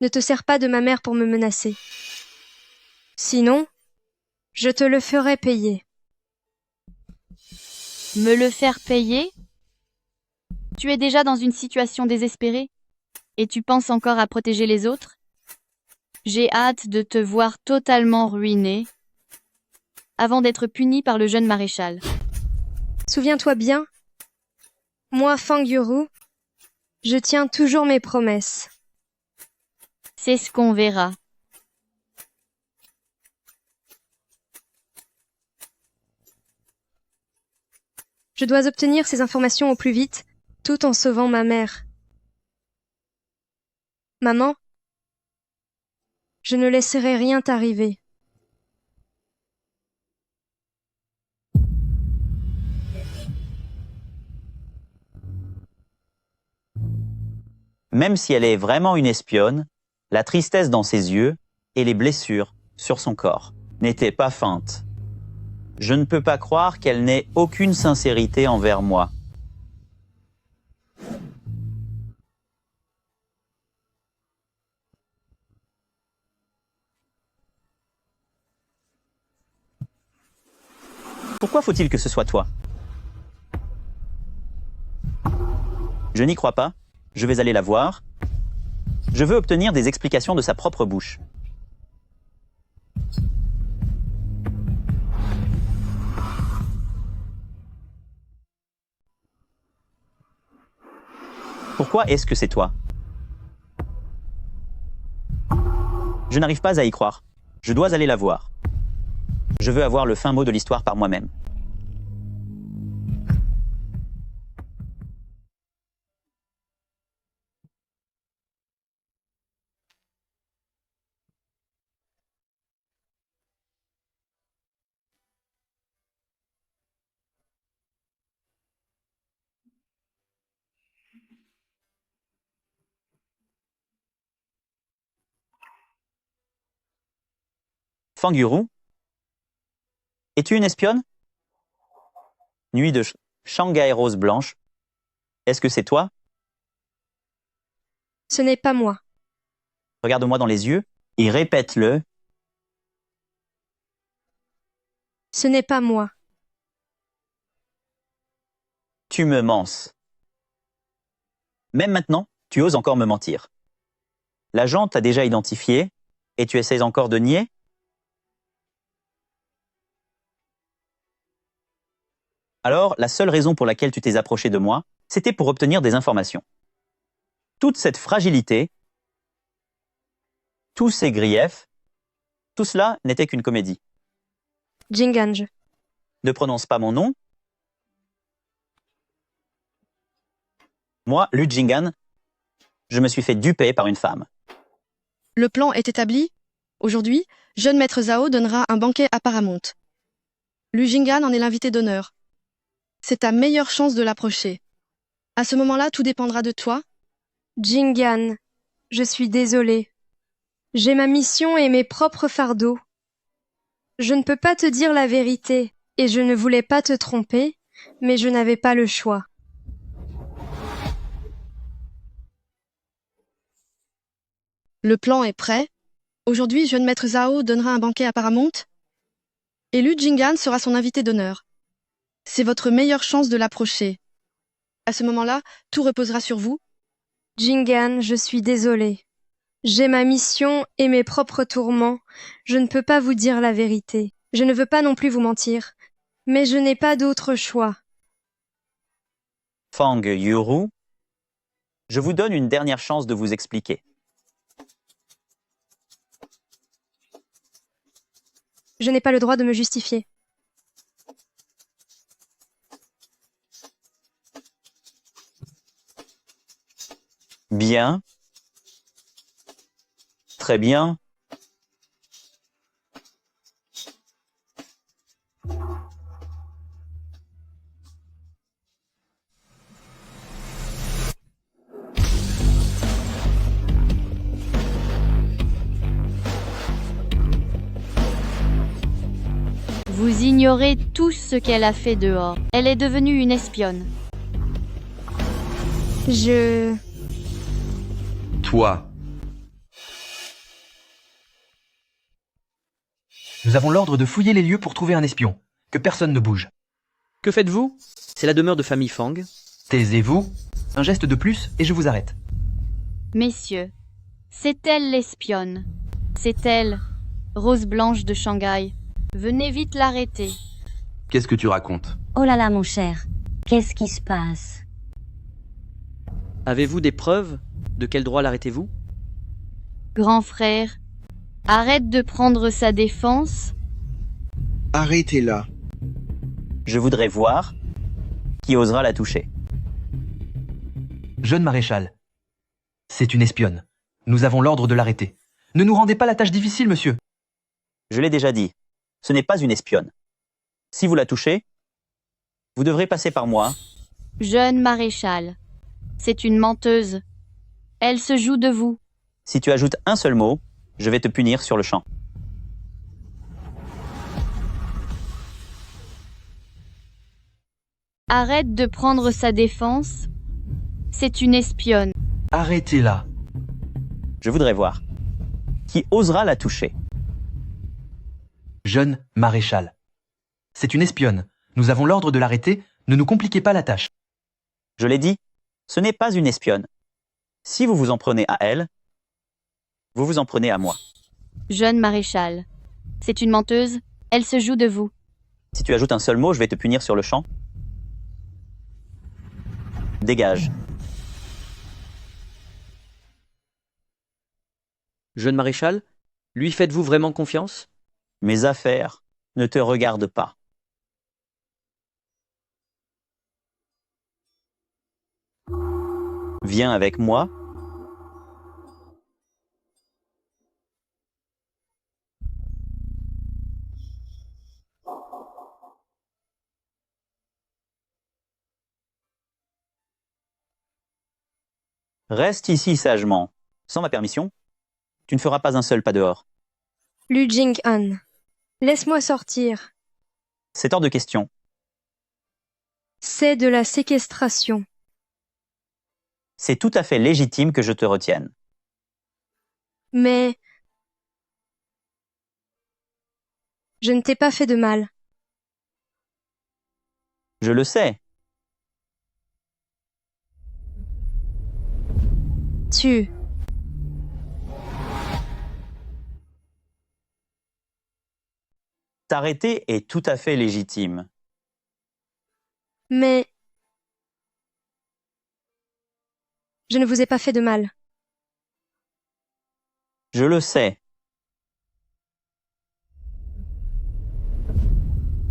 Speaker 2: ne te sers pas de ma mère pour me menacer. Sinon, je te le ferai payer.
Speaker 10: Me le faire payer? Tu es déjà dans une situation désespérée, et tu penses encore à protéger les autres? J'ai hâte de te voir totalement ruiné, avant d'être puni par le jeune maréchal.
Speaker 2: Souviens-toi bien, moi, Fang Yuru, je tiens toujours mes promesses.
Speaker 10: C'est ce qu'on verra.
Speaker 2: Je dois obtenir ces informations au plus vite, tout en sauvant ma mère. Maman, je ne laisserai rien t'arriver.
Speaker 6: Même si elle est vraiment une espionne, la tristesse dans ses yeux et les blessures sur son corps n'étaient pas feintes. Je ne peux pas croire qu'elle n'ait aucune sincérité envers moi. Pourquoi faut-il que ce soit toi? Je n'y crois pas. Je vais aller la voir. Je veux obtenir des explications de sa propre bouche. Pourquoi est-ce que c'est toi? Je n'arrive pas à y croire. Je dois aller la voir. Je veux avoir le fin mot de l'histoire par moi-même. Fang Yuru, es-tu une espionne? Nuit de Shanghai Rose Blanche. Est-ce que c'est toi?
Speaker 2: Ce n'est pas moi.
Speaker 6: Regarde-moi dans les yeux et répète-le.
Speaker 2: Ce n'est pas moi.
Speaker 6: Tu me mens. Même maintenant, tu oses encore me mentir. L'agent t'a déjà identifié et tu essaies encore de nier? Alors, la seule raison pour laquelle tu t'es approché de moi, c'était pour obtenir des informations. Toute cette fragilité, tous ces griefs, tout cela n'était qu'une comédie.
Speaker 2: Jinganj.
Speaker 6: Ne prononce pas mon nom. Moi, Lu Jingan, je me suis fait duper par une femme.
Speaker 1: Le plan est établi. Aujourd'hui, jeune maître Zhao donnera un banquet à Paramount. Lu Jingan en est l'invité d'honneur. C'est ta meilleure chance de l'approcher. À ce moment-là, tout dépendra de toi.
Speaker 2: Jingan, je suis désolée. J'ai ma mission et mes propres fardeaux. Je ne peux pas te dire la vérité, et je ne voulais pas te tromper, mais je n'avais pas le choix.
Speaker 1: Le plan est prêt. Aujourd'hui, jeune maître Zhao donnera un banquet à Paramount. Et Lu Jingan sera son invité d'honneur. C'est votre meilleure chance de l'approcher. À ce moment-là, tout reposera sur vous.
Speaker 2: Jingan, je suis désolée. J'ai ma mission et mes propres tourments. Je ne peux pas vous dire la vérité. Je ne veux pas non plus vous mentir. Mais je n'ai pas d'autre choix.
Speaker 6: Fang Yuru, je vous donne une dernière chance de vous expliquer.
Speaker 2: Je n'ai pas le droit de me justifier.
Speaker 6: Bien. Très bien.
Speaker 10: Vous ignorez tout ce qu'elle a fait dehors. Elle est devenue une espionne.
Speaker 8: Toi.
Speaker 14: Nous avons l'ordre de fouiller les lieux pour trouver un espion. Que personne ne bouge.
Speaker 7: Que faites-vous? C'est la demeure de famille Fang.
Speaker 14: Taisez-vous. Un geste de plus et je vous arrête.
Speaker 10: Messieurs, c'est elle l'espionne. C'est elle, Rose Blanche de Shanghai. Venez vite l'arrêter.
Speaker 8: Qu'est-ce que tu racontes?
Speaker 9: Oh là là, mon cher, qu'est-ce qui se passe?
Speaker 7: Avez-vous des preuves? De quel droit l'arrêtez-vous?
Speaker 10: Grand frère, arrête de prendre sa défense.
Speaker 13: Arrêtez-la.
Speaker 6: Je voudrais voir qui osera la toucher.
Speaker 14: Jeune maréchal. C'est une espionne. Nous avons l'ordre de l'arrêter. Ne nous rendez pas la tâche difficile, monsieur.
Speaker 6: Je l'ai déjà dit, ce n'est pas une espionne. Si vous la touchez, vous devrez passer par moi.
Speaker 10: Jeune maréchal, c'est une menteuse. Elle se joue de vous.
Speaker 6: Si tu ajoutes un seul mot, je vais te punir sur le champ.
Speaker 10: Arrête de prendre sa défense. C'est une espionne.
Speaker 14: Arrêtez-la.
Speaker 6: Je voudrais voir qui osera la toucher.
Speaker 14: Jeune maréchal. C'est une espionne. Nous avons l'ordre de l'arrêter. Ne nous compliquez pas la tâche.
Speaker 6: Je l'ai dit, ce n'est pas une espionne. Si vous vous en prenez à elle, vous vous en prenez à moi.
Speaker 10: Jeune maréchal, c'est une menteuse. Elle se joue de vous.
Speaker 6: Si tu ajoutes un seul mot, je vais te punir sur le champ. Dégage.
Speaker 7: Jeune maréchal, Lui faites-vous vraiment confiance?
Speaker 6: Mes affaires ne te regardent pas. Viens avec moi. Reste ici sagement. Sans ma permission, tu ne feras pas un seul pas dehors.
Speaker 2: Lu Jing-han, laisse-moi sortir.
Speaker 6: C'est hors de question.
Speaker 2: C'est de la séquestration.
Speaker 6: C'est tout à fait légitime que je te retienne.
Speaker 2: Mais je ne t'ai pas fait de mal.
Speaker 6: Je le sais.
Speaker 2: Tu.
Speaker 6: T'arrêter est tout à fait légitime.
Speaker 2: Mais je ne vous ai pas fait de mal.
Speaker 6: Je le sais.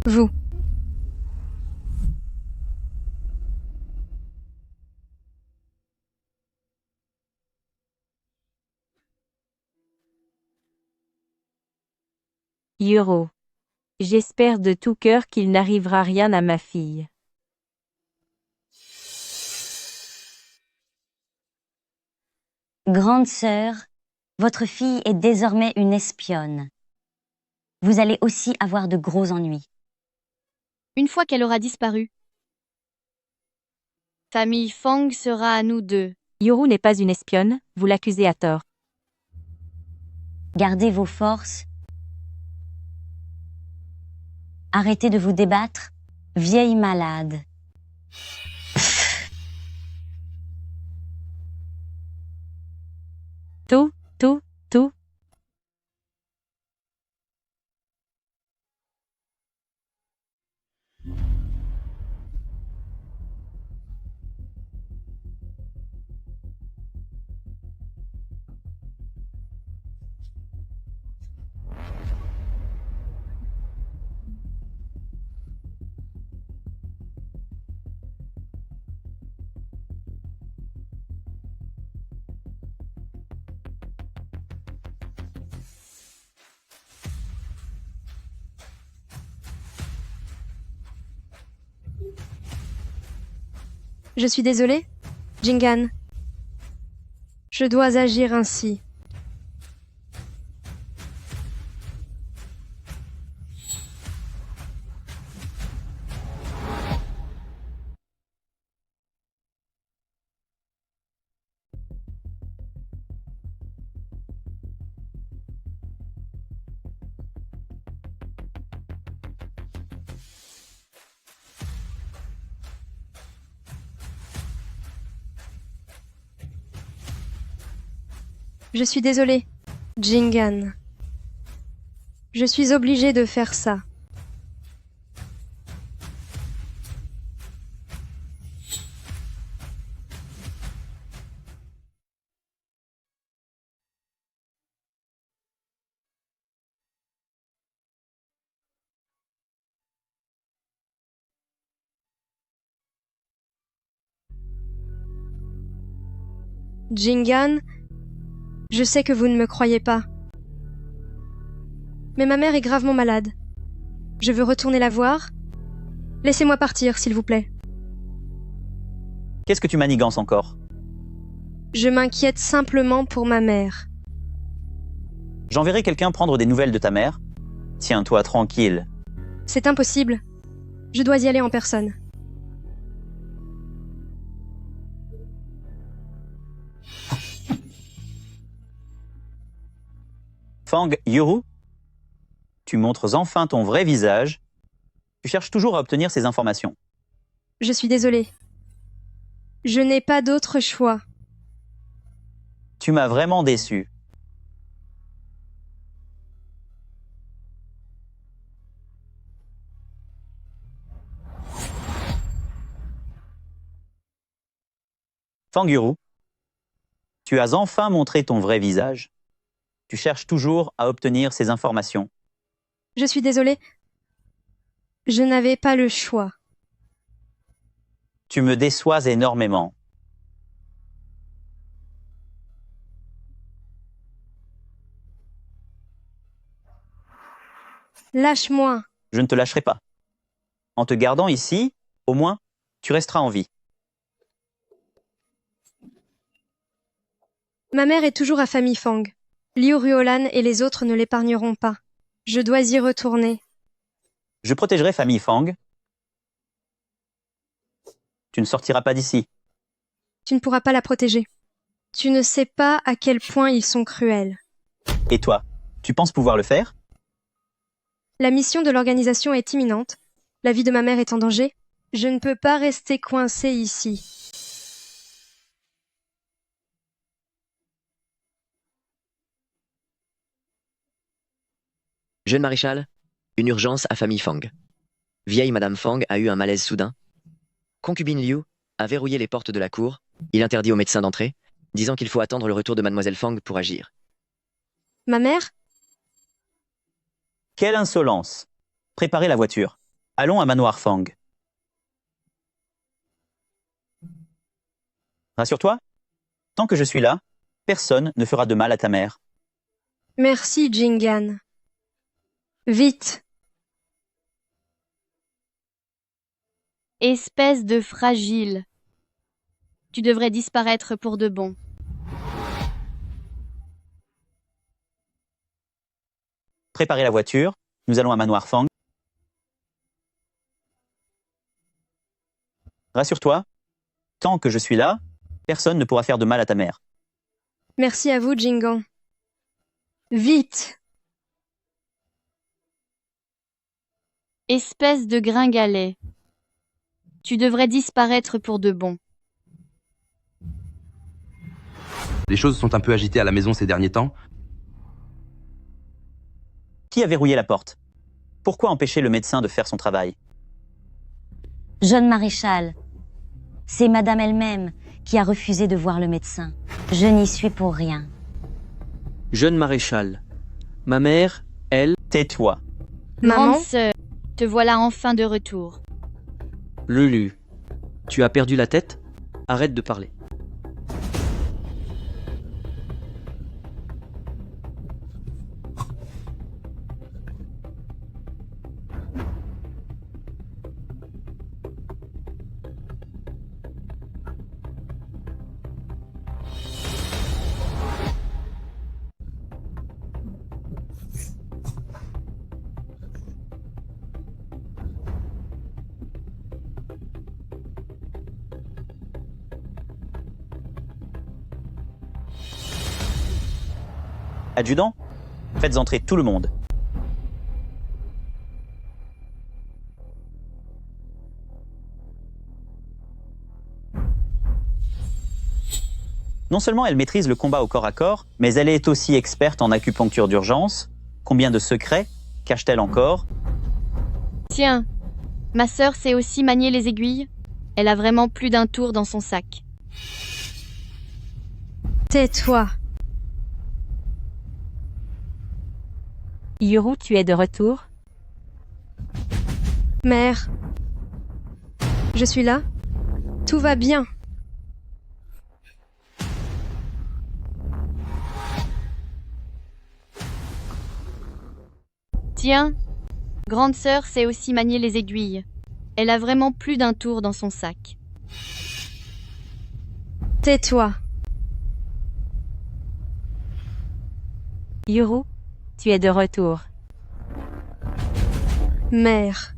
Speaker 2: Vous.
Speaker 11: Yuro. J'espère de tout cœur qu'il n'arrivera rien à ma fille.
Speaker 9: Grande sœur, votre fille est désormais une espionne. Vous allez aussi avoir de gros ennuis.
Speaker 10: Une fois qu'elle aura disparu, famille Fang sera à nous deux.
Speaker 11: Yuru n'est pas une espionne, vous l'accusez à tort.
Speaker 9: Gardez vos forces. Arrêtez de vous débattre, vieille malade.
Speaker 11: Tout.
Speaker 2: Je suis désolée, Jing-han. Je dois agir ainsi. Je suis désolée, Jing-han. Je suis obligée de faire ça. Jing-han, je sais que vous ne me croyez pas. Mais ma mère est gravement malade. Je veux retourner la voir. Laissez-moi partir, s'il vous plaît.
Speaker 6: Qu'est-ce que tu manigances encore?
Speaker 2: Je m'inquiète simplement pour ma mère.
Speaker 6: J'enverrai quelqu'un prendre des nouvelles de ta mère. Tiens-toi tranquille.
Speaker 2: C'est impossible. Je dois y aller en personne.
Speaker 6: Fang Yuru, tu montres enfin ton vrai visage. Tu cherches toujours à obtenir ces informations.
Speaker 2: Je suis désolée. Je n'ai pas d'autre choix.
Speaker 6: Tu m'as vraiment déçu. Fang Yuru, tu as enfin montré ton vrai visage. Tu cherches toujours à obtenir ces informations.
Speaker 2: Je suis désolée. Je n'avais pas le choix.
Speaker 6: Tu me déçois énormément.
Speaker 2: Lâche-moi.
Speaker 6: Je ne te lâcherai pas. En te gardant ici, au moins, tu resteras en vie.
Speaker 2: Ma mère est toujours à famille Fang. Liu Ruolan et les autres ne l'épargneront pas. Je dois y retourner.
Speaker 6: Je protégerai famille Fang. Tu ne sortiras pas d'ici.
Speaker 2: Tu ne pourras pas la protéger. Tu ne sais pas à quel point ils sont cruels.
Speaker 6: Et toi, tu penses pouvoir le faire?
Speaker 2: La mission de l'organisation est imminente. La vie de ma mère est en danger. Je ne peux pas rester coincé ici.
Speaker 12: Jeune maréchal, une urgence à famille Fang. Vieille Madame Fang a eu un malaise soudain. Concubine Liu a verrouillé les portes de la cour. Il interdit aux médecins d'entrer, disant qu'il faut attendre le retour de Mademoiselle Fang pour agir.
Speaker 2: Ma mère?
Speaker 6: Quelle insolence! Préparez la voiture. Allons à Manoir Fang. Rassure-toi, tant que je suis là, personne ne fera de mal à ta mère.
Speaker 2: Merci, Jingan. Vite!
Speaker 10: Espèce de fragile. Tu devrais disparaître pour de bon.
Speaker 6: Préparez la voiture, nous allons à Manoir Fang. Rassure-toi, tant que je suis là, personne ne pourra faire de mal à ta mère.
Speaker 2: Merci à vous, Jingan. Vite!
Speaker 10: Espèce de gringalet. Tu devrais disparaître pour de bon.
Speaker 8: Les choses sont un peu agitées à la maison ces derniers temps.
Speaker 6: Qui a verrouillé la porte? Pourquoi empêcher le médecin de faire son travail?
Speaker 9: Jeune maréchal, c'est madame elle-même qui a refusé de voir le médecin. Je n'y suis pour rien.
Speaker 7: Jeune maréchal, ma mère, elle...
Speaker 6: Tais-toi.
Speaker 2: Maman?
Speaker 10: Grande sœur, te voilà enfin de retour.
Speaker 7: Lulu, tu as perdu la tête? Arrête de parler.
Speaker 6: Adjudant, faites entrer tout le monde. Non seulement elle maîtrise le combat au corps à corps, mais elle est aussi experte en acupuncture d'urgence. Combien de secrets cache-t-elle encore?
Speaker 10: Tiens, ma sœur sait aussi manier les aiguilles. Elle a vraiment plus d'un tour dans son sac.
Speaker 2: Tais-toi.
Speaker 11: Yuru, tu es de retour?
Speaker 2: Mère. Je suis là. Tout va bien.
Speaker 10: Tiens, grande sœur sait aussi manier les aiguilles. Elle a vraiment plus d'un tour dans son sac.
Speaker 2: Tais-toi.
Speaker 11: Yuru, tu es de retour.
Speaker 2: Mère.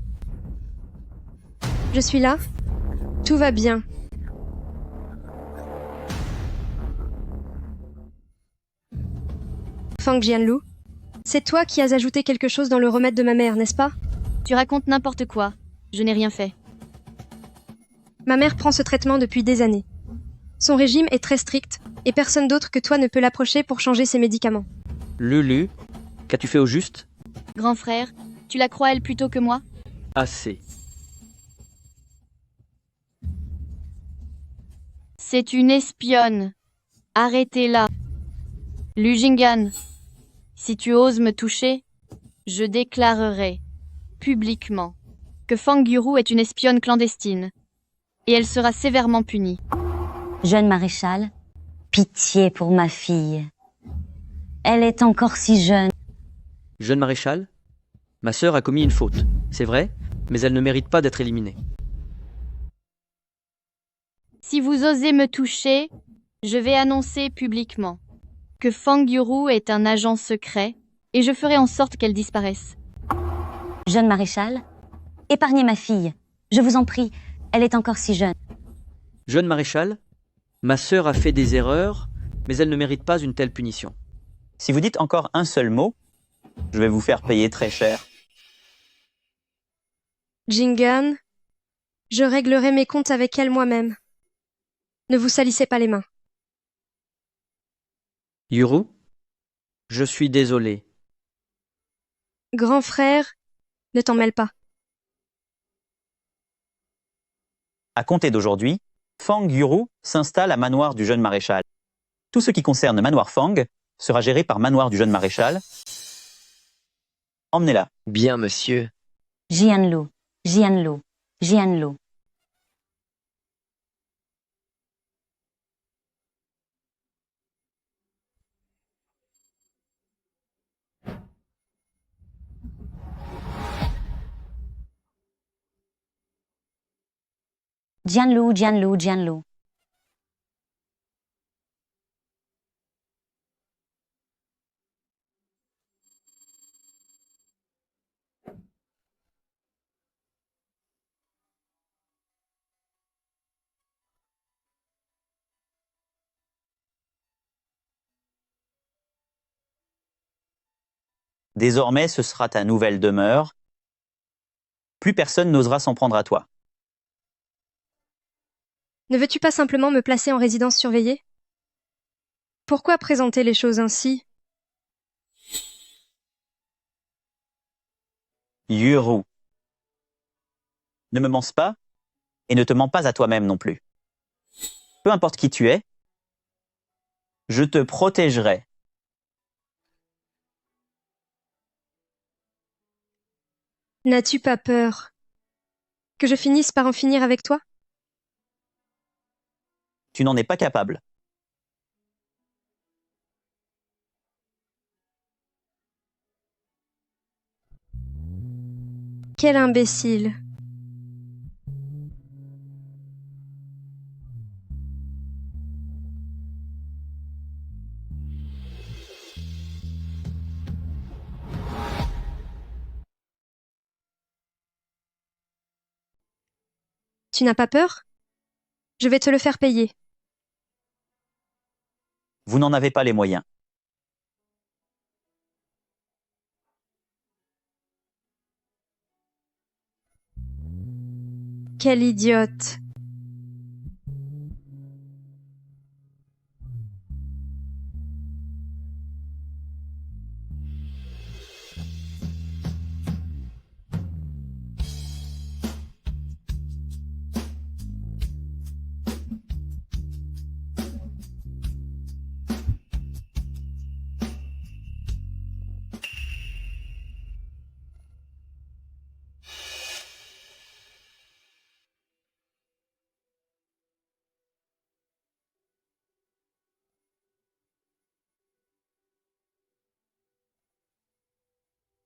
Speaker 2: Je suis là. Tout va bien. Fang Jianlu, c'est toi qui as ajouté quelque chose dans le remède de ma mère, n'est-ce pas?
Speaker 10: Tu racontes n'importe quoi. Je n'ai rien fait.
Speaker 2: Ma mère prend ce traitement depuis des années. Son régime est très strict et personne d'autre que toi ne peut l'approcher pour changer ses médicaments.
Speaker 7: Lulu, qu'as-tu fait au juste?
Speaker 10: Grand frère, tu la crois elle plutôt que moi?
Speaker 7: Assez.
Speaker 10: C'est une espionne. Arrêtez-la. Lu Jingan, Si tu oses me toucher, je déclarerai, publiquement, que Fang Yuru est une espionne clandestine, et elle sera sévèrement punie.
Speaker 9: Jeune maréchal, pitié pour ma fille. Elle est encore si jeune.
Speaker 7: Jeune maréchal, ma sœur a commis une faute, c'est vrai, mais elle ne mérite pas d'être éliminée.
Speaker 10: Si vous osez me toucher, je vais annoncer publiquement que Fang Yuru est un agent secret, et je ferai en sorte qu'elle disparaisse.
Speaker 9: Jeune maréchal, épargnez ma fille. Je vous en prie, elle est encore si jeune.
Speaker 7: Jeune maréchal, ma sœur a fait des erreurs, mais elle ne mérite pas une telle punition.
Speaker 6: Si vous dites encore un seul mot, je vais vous faire payer très cher.
Speaker 2: Jingan, je réglerai mes comptes avec elle moi-même. Ne vous salissez pas les mains.
Speaker 7: Yuru, je suis désolé.
Speaker 2: Grand frère, ne t'en mêle pas.
Speaker 6: À compter d'aujourd'hui, Fang Yuru s'installe à Manoir du jeune maréchal. Tout ce qui concerne Manoir Fang sera géré par Manoir du jeune maréchal. Emmenez-la.
Speaker 12: Bien, monsieur.
Speaker 9: Jianlu, Jianlu, Jianlu. Jianlu, Jianlu, Jianlu.
Speaker 6: Désormais, ce sera ta nouvelle demeure. Plus personne n'osera s'en prendre à toi.
Speaker 2: Ne veux-tu pas simplement me placer en résidence surveillée? Pourquoi présenter les choses ainsi?
Speaker 6: Yuru. Ne me mens pas et ne te mens pas à toi-même non plus. Peu importe qui tu es, je te protégerai.
Speaker 2: N'as-tu pas peur que je finisse par en finir avec toi?
Speaker 6: Tu n'en es pas capable.
Speaker 2: Quel imbécile! Tu n'as pas peur? Je vais te le faire payer.
Speaker 6: Vous n'en avez pas les moyens.
Speaker 2: Quel idiote!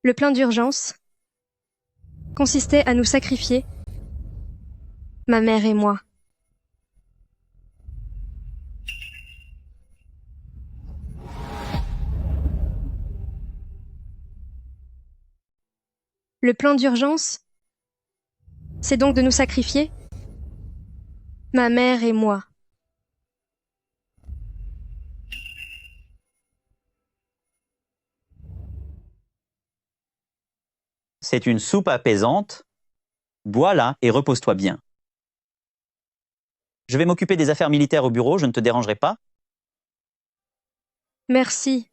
Speaker 2: Le plan d'urgence consistait à nous sacrifier, ma mère et moi. Le plan d'urgence, c'est donc de nous sacrifier, ma mère et moi.
Speaker 6: C'est une soupe apaisante. Bois-la et repose-toi bien. Je vais m'occuper des affaires militaires au bureau, je ne te dérangerai pas.
Speaker 2: Merci.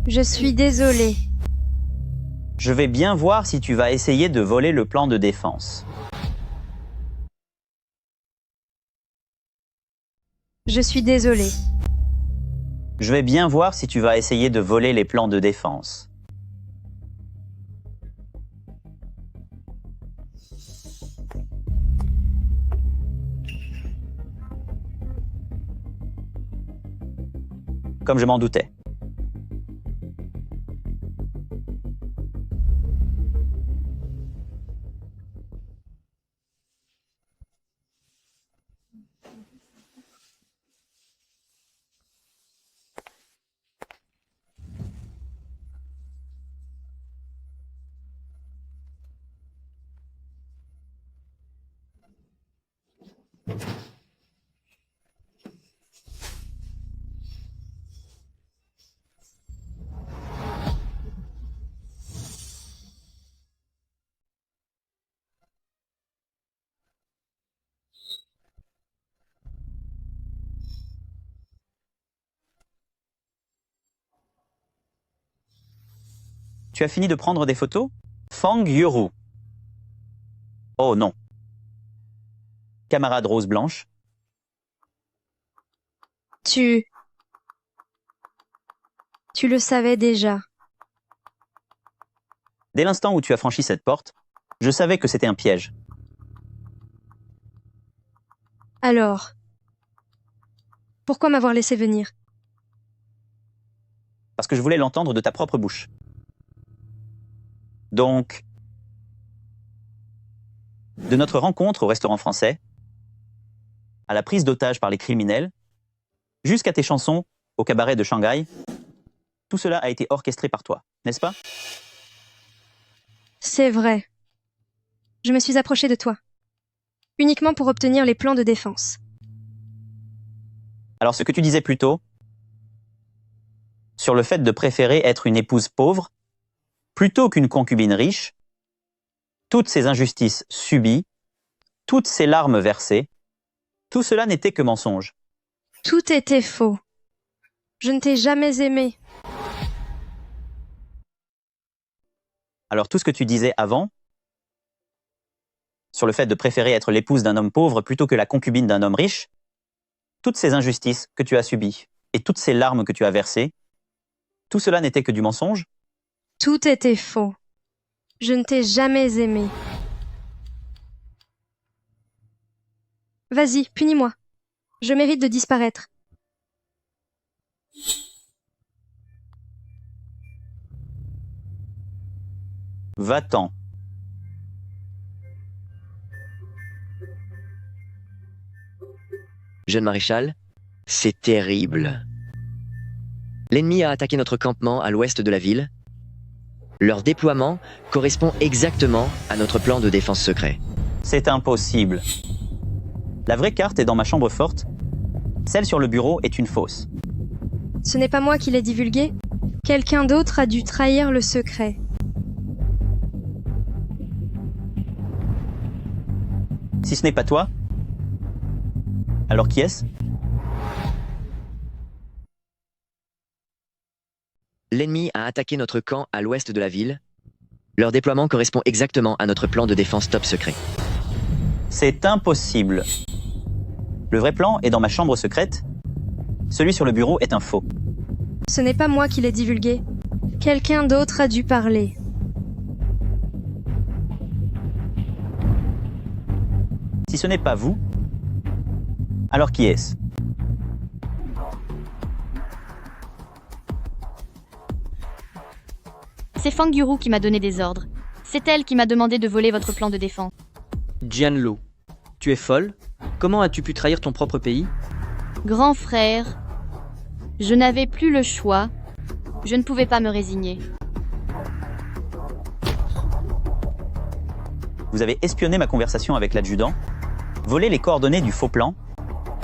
Speaker 2: Je suis désolé.
Speaker 6: Je vais bien voir si tu vas essayer de voler le plan de défense.
Speaker 2: Je suis désolé.
Speaker 6: Je vais bien voir si tu vas essayer de voler les plans de défense. Comme je m'en doutais. Tu as fini de prendre des photos? Fang Yuru. Oh non. Camarade Rose Blanche.
Speaker 2: Tu le savais déjà.
Speaker 6: Dès l'instant où tu as franchi cette porte, je savais que c'était un piège.
Speaker 2: Alors, pourquoi m'avoir laissé venir?
Speaker 6: Parce que je voulais l'entendre de ta propre bouche. Donc, de notre rencontre au restaurant français, à la prise d'otage par les criminels, jusqu'à tes chansons au cabaret de Shanghai, tout cela a été orchestré par toi, n'est-ce pas?
Speaker 2: C'est vrai. Je me suis approchée de toi, uniquement pour obtenir les plans de défense.
Speaker 6: Alors ce que tu disais plus tôt, sur le fait de préférer être une épouse pauvre, plutôt qu'une concubine riche, toutes ces injustices subies, toutes ces larmes versées, tout cela n'était que mensonge.
Speaker 2: Tout était faux. Je ne t'ai jamais aimé.
Speaker 6: Alors tout ce que tu disais avant, sur le fait de préférer être l'épouse d'un homme pauvre plutôt que la concubine d'un homme riche, toutes ces injustices que tu as subies et toutes ces larmes que tu as versées, tout cela n'était que du mensonge?
Speaker 2: Tout était faux. Je ne t'ai jamais aimé. Vas-y, punis-moi. Je mérite de disparaître.
Speaker 6: Va-t'en.
Speaker 12: Jeune maréchal, c'est terrible. L'ennemi a attaqué notre campement à l'ouest de la ville. Leur déploiement correspond exactement à notre plan de défense secret.
Speaker 6: C'est impossible. La vraie carte est dans ma chambre forte. Celle sur le bureau est une fausse.
Speaker 2: Ce n'est pas moi qui l'ai divulgué. Quelqu'un d'autre a dû trahir le secret.
Speaker 6: Si ce n'est pas toi, alors qui est-ce?
Speaker 12: L'ennemi a attaqué notre camp à l'ouest de la ville. Leur déploiement correspond exactement à notre plan de défense top secret.
Speaker 6: C'est impossible. Le vrai plan est dans ma chambre secrète. Celui sur le bureau est un faux.
Speaker 2: Ce n'est pas moi qui l'ai divulgué. Quelqu'un d'autre a dû parler.
Speaker 6: Si ce n'est pas vous, alors qui est-ce?
Speaker 10: C'est Fang Yuru qui m'a donné des ordres. C'est elle qui m'a demandé de voler votre plan de défense.
Speaker 7: Jianlu, tu es folle? Comment as-tu pu trahir ton propre pays?
Speaker 10: Grand frère, je n'avais plus le choix. Je ne pouvais pas me résigner.
Speaker 6: Vous avez espionné ma conversation avec l'adjudant, volé les coordonnées du faux plan,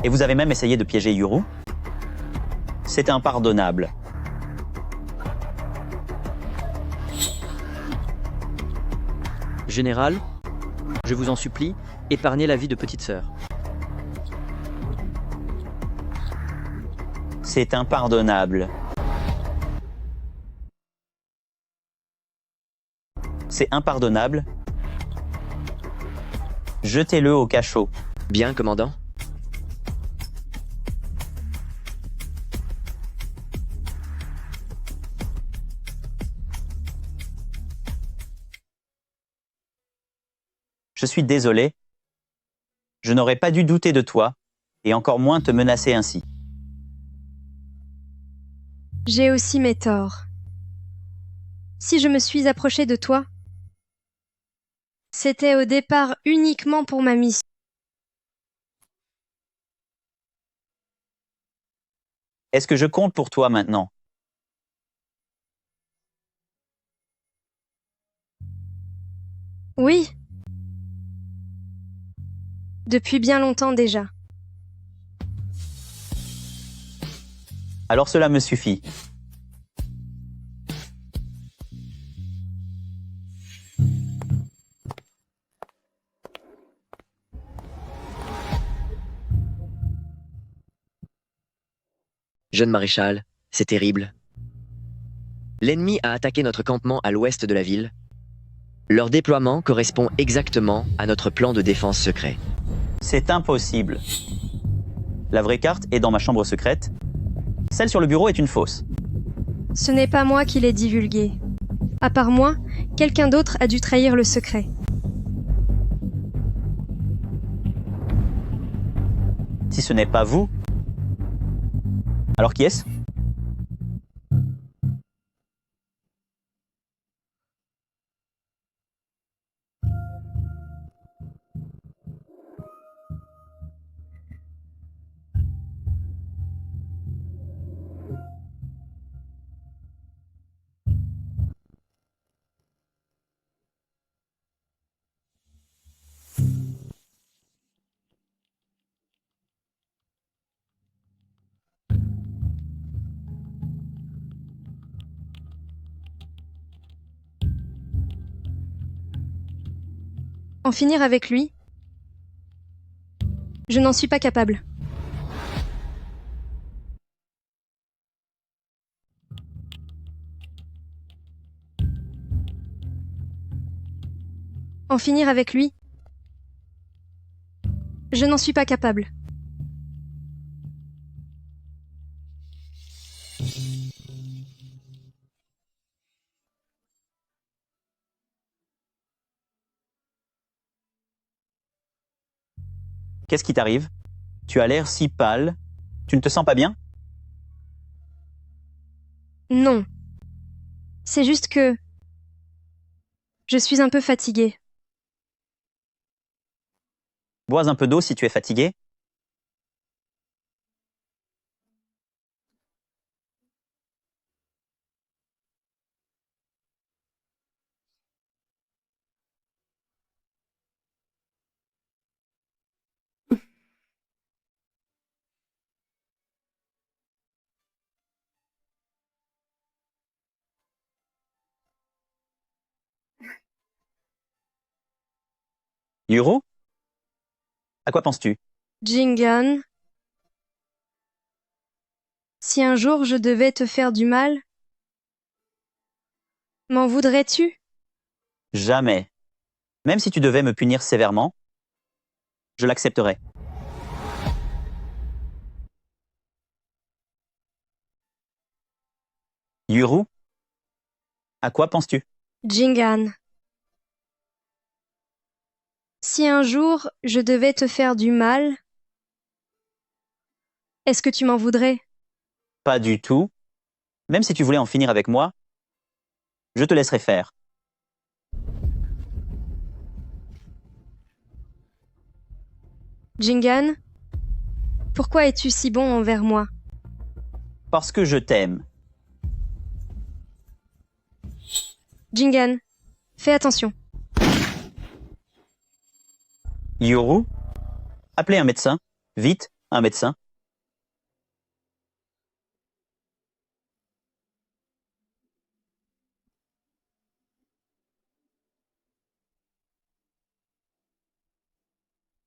Speaker 6: et vous avez même essayé de piéger Yuru. C'est impardonnable.
Speaker 7: Général, je vous en supplie, épargnez la vie de petite sœur.
Speaker 6: C'est impardonnable. C'est impardonnable. Jetez-le au cachot.
Speaker 12: Bien, commandant.
Speaker 6: Je suis désolé. Je n'aurais pas dû douter de toi, et encore moins te menacer ainsi.
Speaker 2: J'ai aussi mes torts. Si je me suis approchée de toi, c'était au départ uniquement pour ma mission.
Speaker 6: Est-ce que je compte pour toi maintenant?
Speaker 2: Oui. Depuis bien longtemps déjà.
Speaker 6: Alors cela me suffit.
Speaker 12: Jeune maréchal, c'est terrible. L'ennemi a attaqué notre campement à l'ouest de la ville. Leur déploiement correspond exactement à notre plan de défense secret.
Speaker 6: C'est impossible. La vraie carte est dans ma chambre secrète. Celle sur le bureau est une fausse.
Speaker 2: Ce n'est pas moi qui l'ai divulgué. À part moi, quelqu'un d'autre a dû trahir le secret.
Speaker 6: Si ce n'est pas vous, alors qui est-ce?
Speaker 2: En finir avec lui? Je n'en suis pas capable. En finir avec lui? Je n'en suis pas capable.
Speaker 6: Qu'est-ce qui t'arrive? Tu as l'air si pâle. Tu ne te sens pas bien?
Speaker 2: Non. C'est juste que... je suis un peu fatiguée.
Speaker 6: Bois un peu d'eau si tu es fatigué. Yuru? À quoi penses-tu?
Speaker 2: Jingan, si un jour je devais te faire du mal, m'en voudrais-tu?
Speaker 6: Jamais. Même si tu devais me punir sévèrement, je l'accepterais. Yuru? À quoi penses-tu?
Speaker 2: Jingan, si un jour je devais te faire du mal, est-ce que tu m'en voudrais?
Speaker 6: Pas du tout. Même si tu voulais en finir avec moi, je te laisserai faire.
Speaker 2: Jingan, pourquoi es-tu si bon envers moi?
Speaker 6: Parce que je t'aime.
Speaker 2: Jingan, fais attention.
Speaker 6: Yuru? Appelez un médecin. Vite, un médecin.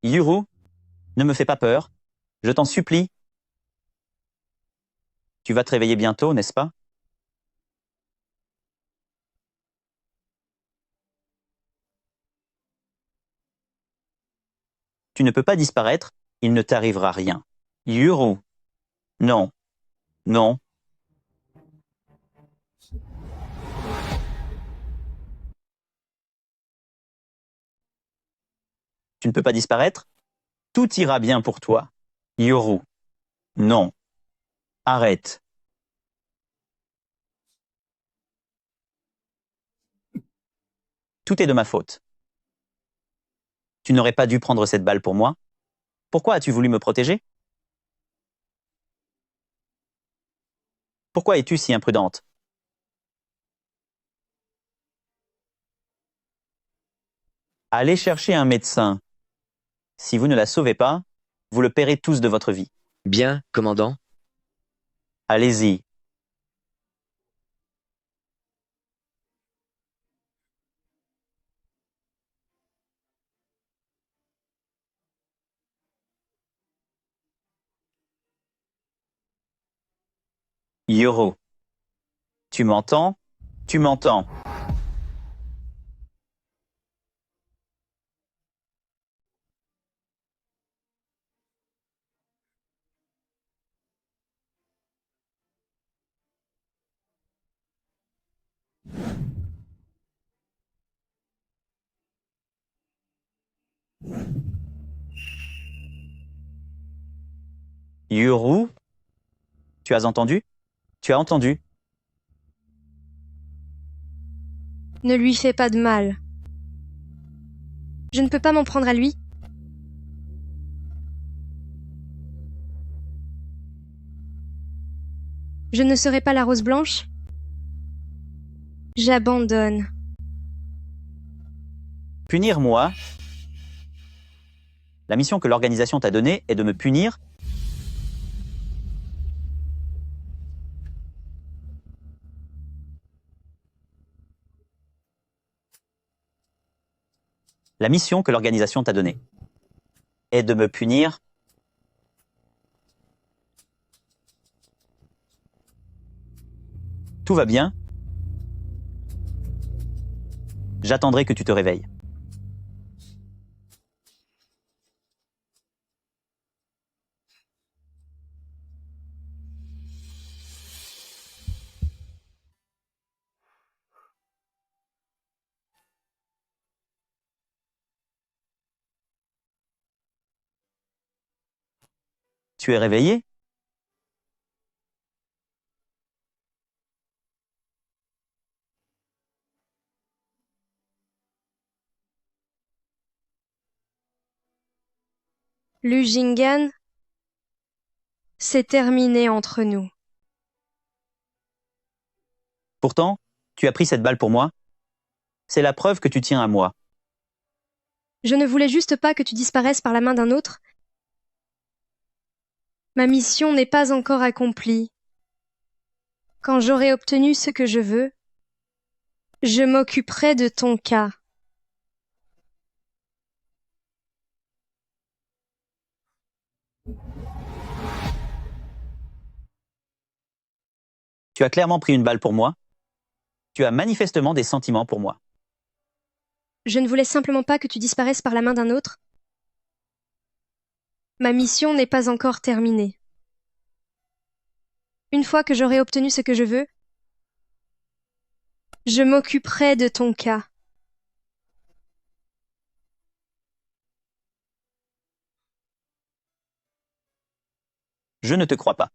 Speaker 6: Yuru, ne me fais pas peur. Je t'en supplie. Tu vas te réveiller bientôt, n'est-ce pas? Tu ne peux pas disparaître, il ne t'arrivera rien. Yuru. Non. Non. Tu ne peux pas disparaître, tout ira bien pour toi. Yuru. Non. Arrête. Tout est de ma faute. Tu n'aurais pas dû prendre cette balle pour moi. Pourquoi as-tu voulu me protéger? Pourquoi es-tu si imprudente? Allez chercher un médecin. Si vous ne la sauvez pas, vous le paierez tous de votre vie.
Speaker 12: Bien, commandant.
Speaker 6: Allez-y. Yoro. Tu m'entends? Tu m'entends? Yuru? Tu as entendu? Tu as entendu?
Speaker 2: Ne lui fais pas de mal. Je ne peux pas m'en prendre à lui. Je ne serai pas la rose blanche. J'abandonne.
Speaker 6: Punir moi? La mission que l'organisation t'a donnée est de me punir? La mission que l'organisation t'a donnée est de me punir? Tout va bien? J'attendrai que tu te réveilles. Tu es réveillé?
Speaker 2: Lujingan, c'est terminé entre nous.
Speaker 6: Pourtant, tu as pris cette balle pour moi. C'est la preuve que tu tiens à moi.
Speaker 2: Je ne voulais juste pas que tu disparaisses par la main d'un autre. Ma mission n'est pas encore accomplie. Quand j'aurai obtenu ce que je veux, je m'occuperai de ton cas.
Speaker 6: Tu as clairement pris une balle pour moi. Tu as manifestement des sentiments pour moi.
Speaker 2: Je ne voulais simplement pas que tu disparaisses par la main d'un autre. Ma mission n'est pas encore terminée. Une fois que j'aurai obtenu ce que je veux, je m'occuperai de ton cas.
Speaker 6: Je ne te crois pas.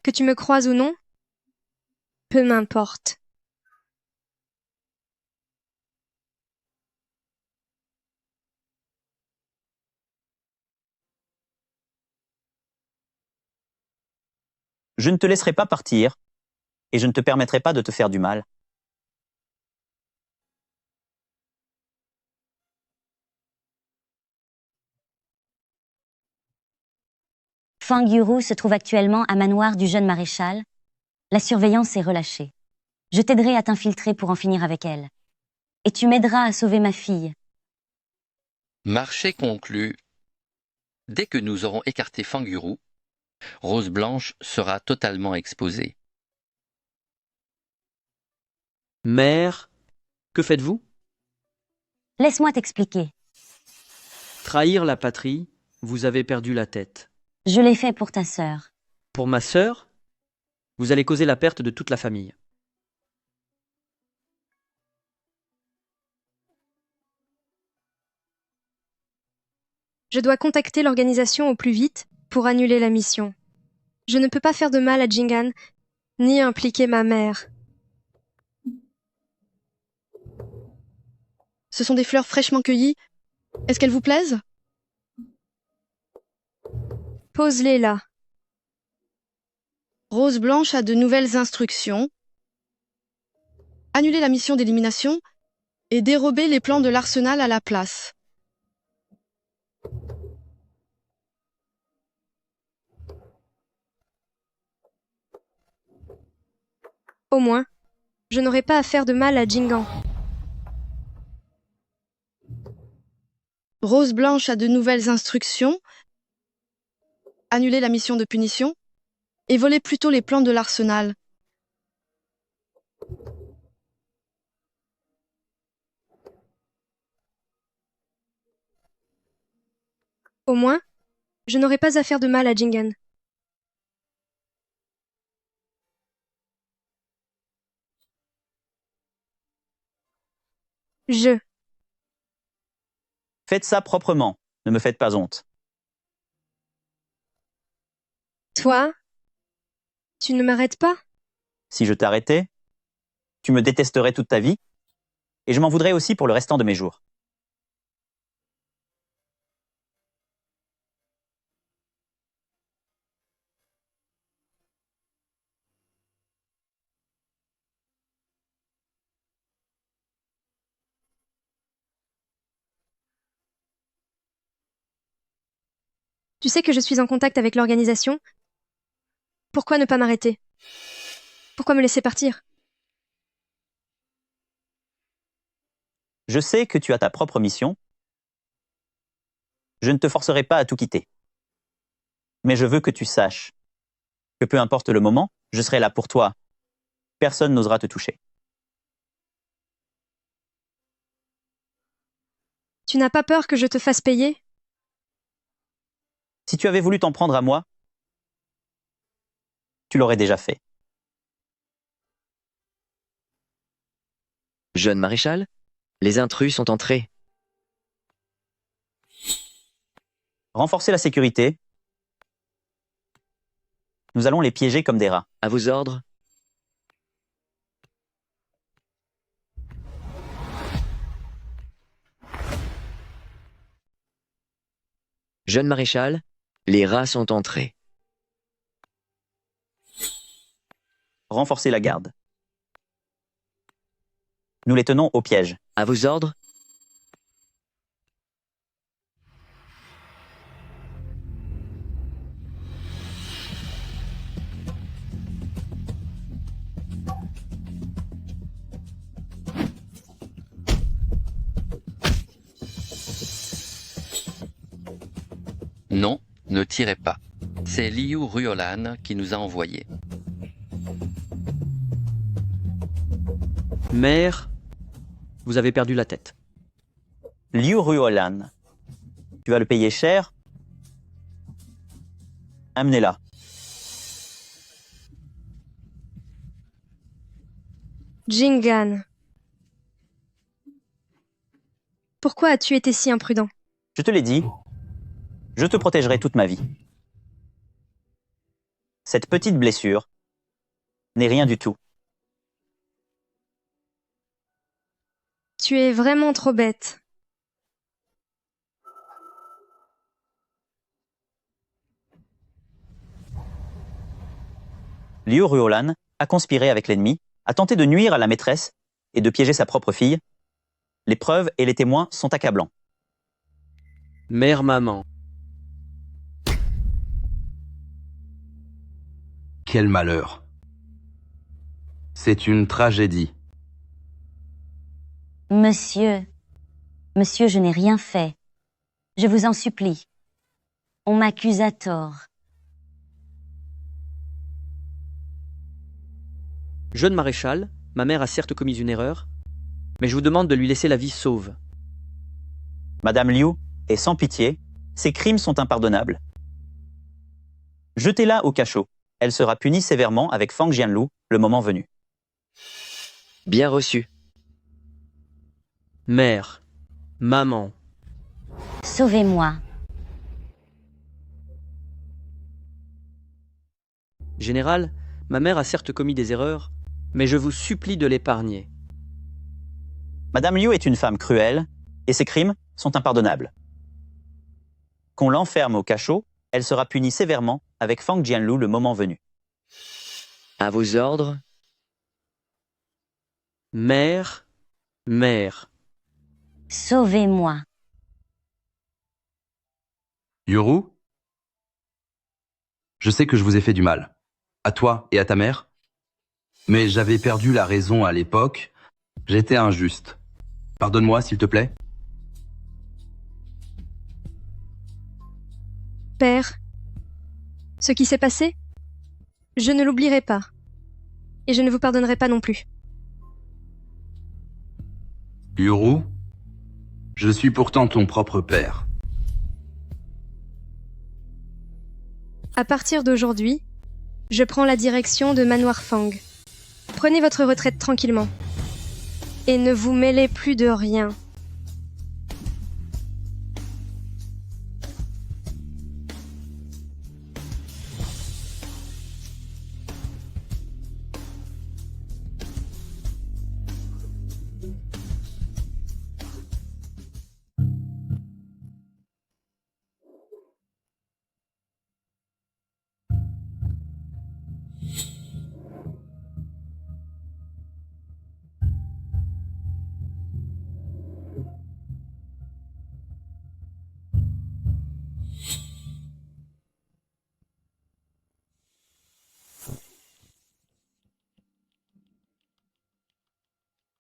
Speaker 2: Que tu me croises ou non, peu m'importe.
Speaker 6: Je ne te laisserai pas partir et je ne te permettrai pas de te faire du mal.
Speaker 9: Fang Yuru se trouve actuellement à manoir du jeune maréchal. La surveillance est relâchée. Je t'aiderai à t'infiltrer pour en finir avec elle. Et tu m'aideras à sauver ma fille.
Speaker 15: Marché conclu. Dès que nous aurons écarté Fang Yuru, Rose Blanche sera totalement exposée.
Speaker 7: Mère, que faites-vous?
Speaker 9: Laisse-moi t'expliquer.
Speaker 7: Trahir la patrie, vous avez perdu la tête.
Speaker 9: Je l'ai fait pour ta sœur.
Speaker 7: Pour ma sœur, vous allez causer la perte de toute la famille.
Speaker 2: Je dois contacter l'organisation au plus vite pour annuler la mission. Je ne peux pas faire de mal à Jingan, ni impliquer ma mère.
Speaker 1: Ce sont des fleurs fraîchement cueillies. Est-ce qu'elles vous plaisent?
Speaker 2: Pose-les là.
Speaker 1: Rose Blanche a de nouvelles instructions. Annuler la mission d'élimination et dérober les plans de l'arsenal à la place.
Speaker 2: Au moins, je n'aurai pas à faire de mal à Jingan.
Speaker 1: Rose Blanche a de nouvelles instructions. Annuler la mission de punition et voler plutôt les plans de l'arsenal.
Speaker 2: Au moins, je n'aurai pas à faire de mal à Jingan.
Speaker 6: Faites ça proprement, ne me faites pas honte.
Speaker 2: Toi, tu ne m'arrêtes pas?
Speaker 6: Si je t'arrêtais, tu me détesterais toute ta vie, et je m'en voudrais aussi pour le restant de mes jours.
Speaker 2: Tu sais que je suis en contact avec l'organisation? Pourquoi ne pas m'arrêter? Pourquoi me laisser partir?
Speaker 6: Je sais que tu as ta propre mission. Je ne te forcerai pas à tout quitter. Mais je veux que tu saches que peu importe le moment, je serai là pour toi. Personne n'osera te toucher.
Speaker 2: Tu n'as pas peur que je te fasse payer?
Speaker 6: Si tu avais voulu t'en prendre à moi, tu l'aurais déjà fait.
Speaker 12: Jeune maréchal, les intrus sont entrés.
Speaker 6: Renforcez la sécurité. Nous allons les piéger comme des rats.
Speaker 12: À vos ordres. Jeune maréchal, les rats sont entrés.
Speaker 6: Renforcez la garde. Nous les tenons au piège.
Speaker 12: À vos ordres.
Speaker 15: Non, ne tirez pas. C'est Liu Ruolan qui nous a envoyés.
Speaker 7: Mère, vous avez perdu la tête.
Speaker 6: Liu Ruolan, tu vas le payer cher. Amenez-la.
Speaker 2: Jingan. Pourquoi as-tu été si imprudent?
Speaker 6: Je te l'ai dit, je te protégerai toute ma vie. Cette petite blessure n'est rien du tout.
Speaker 2: Tu es vraiment trop bête.
Speaker 6: Liu Ruolan a conspiré avec l'ennemi, a tenté de nuire à la maîtresse et de piéger sa propre fille. Les preuves et les témoins sont accablants.
Speaker 7: Mère maman.
Speaker 8: Quel malheur. C'est une tragédie.
Speaker 9: Monsieur, je n'ai rien fait. Je vous en supplie. On m'accuse à tort.
Speaker 7: Jeune maréchal, ma mère a certes commis une erreur, mais je vous demande de lui laisser la vie sauve.
Speaker 6: Madame Liu, et sans pitié, ses crimes sont impardonnables. Jetez-la au cachot. Elle sera punie sévèrement avec Fang Jianlu le moment venu.
Speaker 12: Bien reçu.
Speaker 7: Mère, maman,
Speaker 9: Sauvez-moi.
Speaker 7: Général, ma mère a certes commis des erreurs, mais je vous supplie de l'épargner.
Speaker 6: Madame Liu est une femme cruelle et ses crimes sont impardonnables. Qu'on l'enferme au cachot, elle sera punie sévèrement avec Fang Jianlu le moment venu.
Speaker 12: À vos ordres,
Speaker 7: Mère, mère,
Speaker 9: Sauvez-moi.
Speaker 8: Yuru? Je sais que je vous ai fait du mal. À toi et à ta mère. Mais j'avais perdu la raison à l'époque. J'étais injuste. Pardonne-moi, s'il te plaît.
Speaker 2: Père, ce qui s'est passé, je ne l'oublierai pas. Et je ne vous pardonnerai pas non plus.
Speaker 8: Yuru? Je suis pourtant ton propre père.
Speaker 2: À partir d'aujourd'hui, je prends la direction de Manoir Fang. Prenez votre retraite tranquillement. Et ne vous mêlez plus de rien.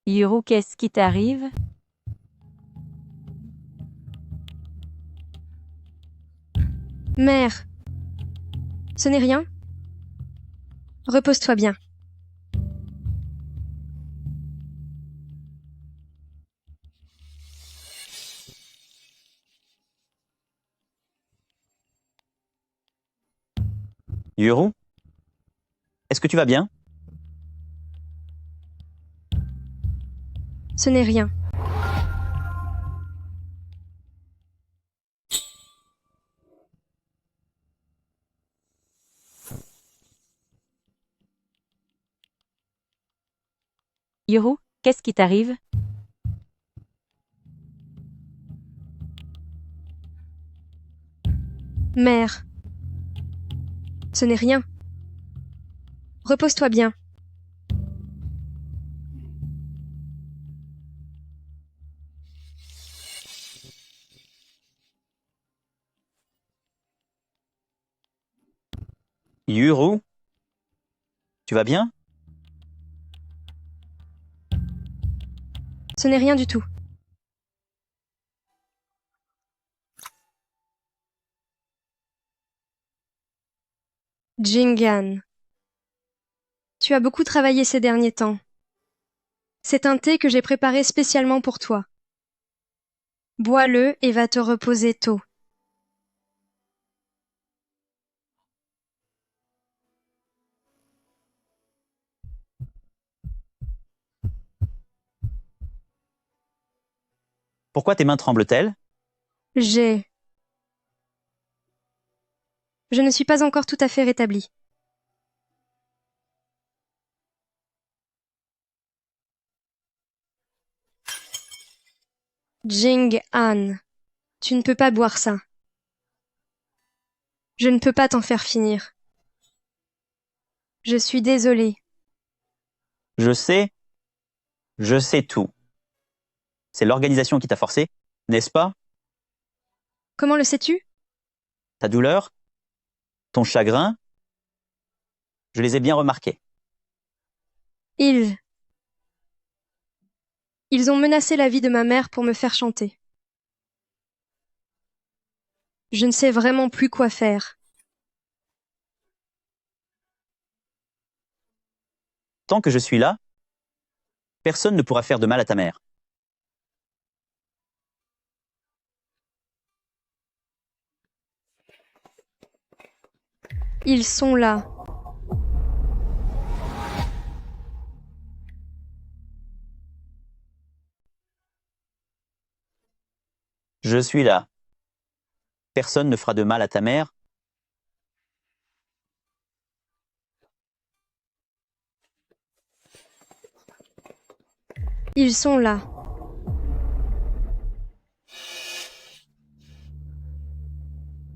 Speaker 11: Yuru, qu'est-ce qui t'arrive?
Speaker 2: Mère, ce n'est rien. Repose-toi bien.
Speaker 6: Yuru? Est-ce que tu vas bien?
Speaker 2: Ce n'est rien.
Speaker 11: Yuru, qu'est-ce qui t'arrive?
Speaker 2: Mère, ce n'est rien. Repose-toi bien.
Speaker 6: Yuru? Tu vas bien?
Speaker 2: Ce n'est rien du tout. Jingan. Tu as beaucoup travaillé ces derniers temps. C'est un thé que j'ai préparé spécialement pour toi. Bois-le et va te reposer tôt.
Speaker 6: Pourquoi tes mains tremblent-elles?
Speaker 2: Je ne suis pas encore tout à fait rétablie. Jing-an, tu ne peux pas boire ça. Je ne peux pas t'en faire finir. Je suis désolée.
Speaker 6: Je sais tout. C'est l'organisation qui t'a forcé, n'est-ce pas?
Speaker 2: Comment le sais-tu?
Speaker 6: Ta douleur? Ton chagrin? Je les ai bien remarqués.
Speaker 2: Ils ont menacé la vie de ma mère pour me faire chanter. Je ne sais vraiment plus quoi faire.
Speaker 6: Tant que je suis là, personne ne pourra faire de mal à ta mère.
Speaker 2: Ils sont là.
Speaker 6: Je suis là. Personne ne fera de mal à ta mère.
Speaker 2: Ils sont là.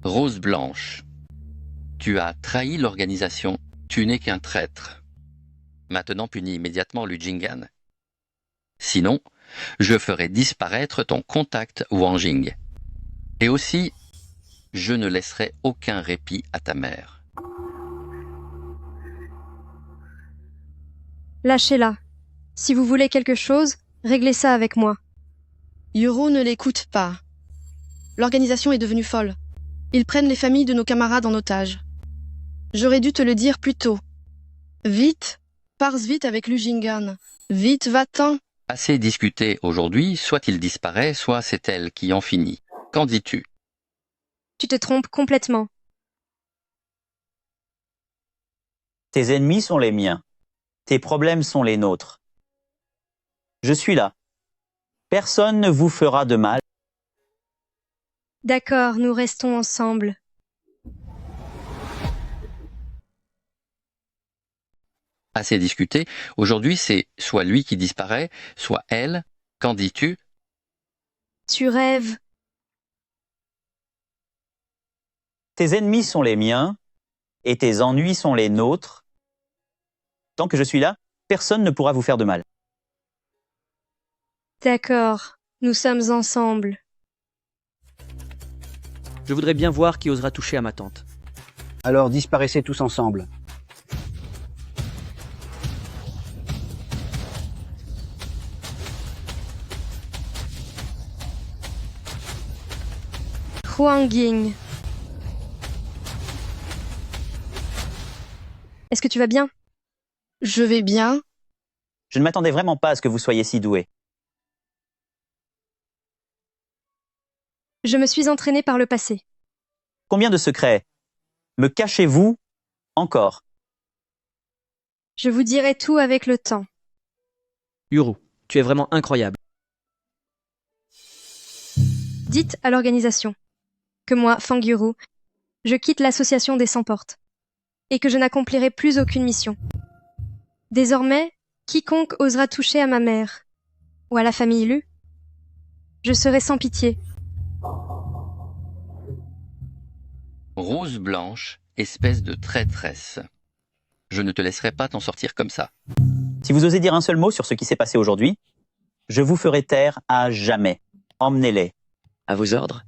Speaker 15: Rose Blanche. Tu as trahi l'organisation. Tu n'es qu'un traître. Maintenant punis immédiatement Lujingan. Sinon, je ferai disparaître ton contact Wanjing. Et aussi, je ne laisserai aucun répit à ta mère.
Speaker 2: Lâchez-la. Si vous voulez quelque chose, réglez ça avec moi.
Speaker 1: Yuru ne l'écoute pas. L'organisation est devenue folle. Ils prennent les familles de nos camarades en otage. J'aurais dû te le dire plus tôt. Vite, pars vite avec Lujingan. Vite, va-t'en.
Speaker 15: Assez discuté aujourd'hui, soit il disparaît, soit c'est elle qui en finit. Qu'en dis-tu?
Speaker 2: Tu te trompes complètement.
Speaker 6: Tes ennemis sont les miens. Tes problèmes sont les nôtres. Je suis là. Personne ne vous fera de mal.
Speaker 2: D'accord, nous restons ensemble.
Speaker 15: Assez discuté. Aujourd'hui, c'est soit lui qui disparaît, soit elle. Qu'en dis-tu?
Speaker 2: Tu rêves.
Speaker 6: Tes ennemis sont les miens et tes ennuis sont les nôtres. Tant que je suis là, personne ne pourra vous faire de mal.
Speaker 2: D'accord, nous sommes ensemble.
Speaker 7: Je voudrais bien voir qui osera toucher à ma tante.
Speaker 16: Alors disparaissez tous ensemble.
Speaker 2: Huang. Est-ce que tu vas bien?
Speaker 1: Je vais bien.
Speaker 6: Je ne m'attendais vraiment pas à ce que vous soyez si doué.
Speaker 2: Je me suis entraînée par le passé.
Speaker 6: Combien de secrets me cachez-vous encore?
Speaker 2: Je vous dirai tout avec le temps.
Speaker 7: Yuru, tu es vraiment incroyable.
Speaker 2: Dites à l'organisation que moi, Fang Yuru, je quitte l'association des 100 portes et que je n'accomplirai plus aucune mission. Désormais, quiconque osera toucher à ma mère ou à la famille Lu, je serai sans pitié.
Speaker 15: Rose Blanche, espèce de traîtresse. Je ne te laisserai pas t'en sortir comme ça.
Speaker 6: Si vous osez dire un seul mot sur ce qui s'est passé aujourd'hui, je vous ferai taire à jamais. Emmenez-les.
Speaker 12: À vos ordres.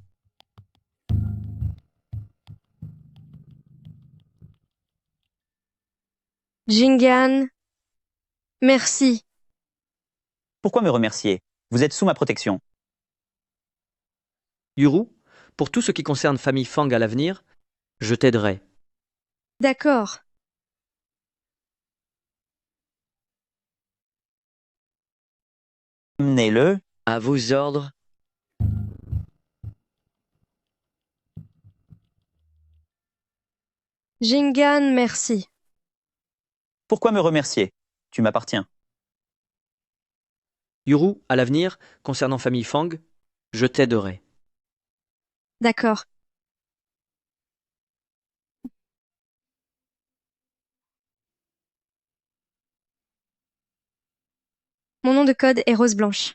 Speaker 2: Jingan, merci.
Speaker 6: Pourquoi me remercier? Vous êtes sous ma protection.
Speaker 7: Yuru, pour tout ce qui concerne famille Fang à l'avenir, je t'aiderai.
Speaker 2: D'accord.
Speaker 6: Emmenez-le.
Speaker 12: À vos ordres.
Speaker 2: Jingan, merci.
Speaker 6: Pourquoi me remercier? Tu m'appartiens.
Speaker 7: Yuru, à l'avenir, concernant famille Fang, je t'aiderai.
Speaker 2: D'accord. Mon nom de code est Rose Blanche.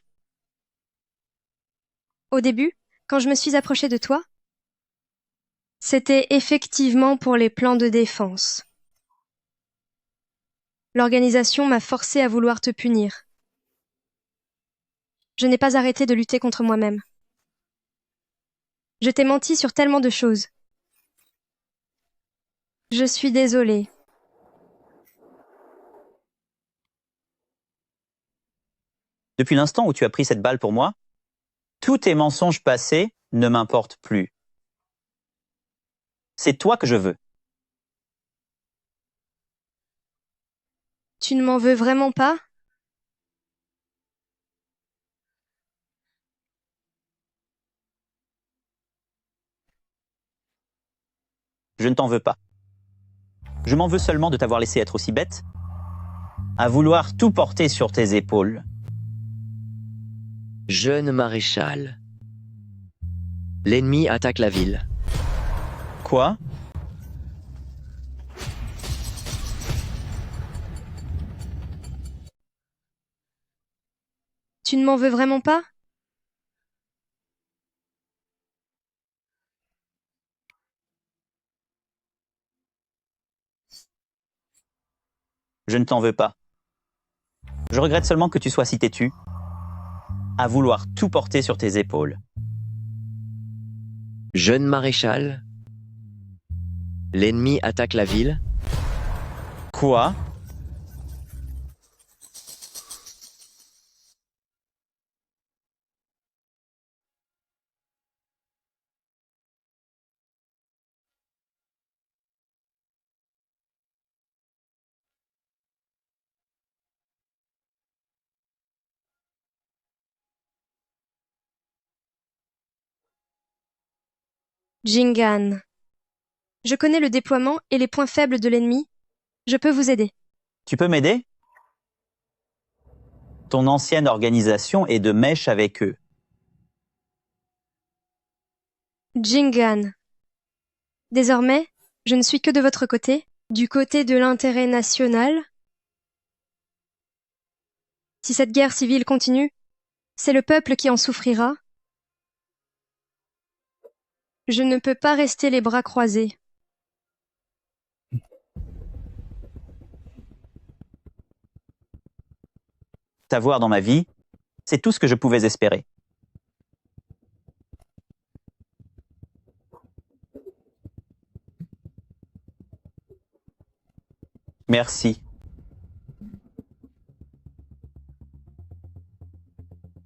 Speaker 2: Au début, quand je me suis approchée de toi, c'était effectivement pour les plans de défense. L'organisation m'a forcée à vouloir te punir. Je n'ai pas arrêté de lutter contre moi-même. Je t'ai menti sur tellement de choses. Je suis désolée.
Speaker 6: Depuis l'instant où tu as pris cette balle pour moi, tous tes mensonges passés ne m'importent plus. C'est toi que je veux.
Speaker 2: Tu ne m'en veux vraiment pas?
Speaker 6: Je ne t'en veux pas. Je m'en veux seulement de t'avoir laissé être aussi bête. À vouloir tout porter sur tes épaules.
Speaker 12: Jeune maréchal. L'ennemi attaque la ville.
Speaker 6: Quoi?
Speaker 2: Tu ne m'en veux vraiment pas?
Speaker 6: Je ne t'en veux pas. Je regrette seulement que tu sois si têtu. À vouloir tout porter sur tes épaules.
Speaker 12: Jeune maréchal. L'ennemi attaque la ville.
Speaker 6: Quoi?
Speaker 2: Jingan. Je connais le déploiement et les points faibles de l'ennemi. Je peux vous aider.
Speaker 6: Tu peux m'aider? Ton ancienne organisation est de mèche avec eux.
Speaker 2: Jingan. Désormais, je ne suis que de votre côté, du côté de l'intérêt national. Si cette guerre civile continue, c'est le peuple qui en souffrira. Je ne peux pas rester les bras croisés.
Speaker 6: T'avoir dans ma vie, c'est tout ce que je pouvais espérer. Merci.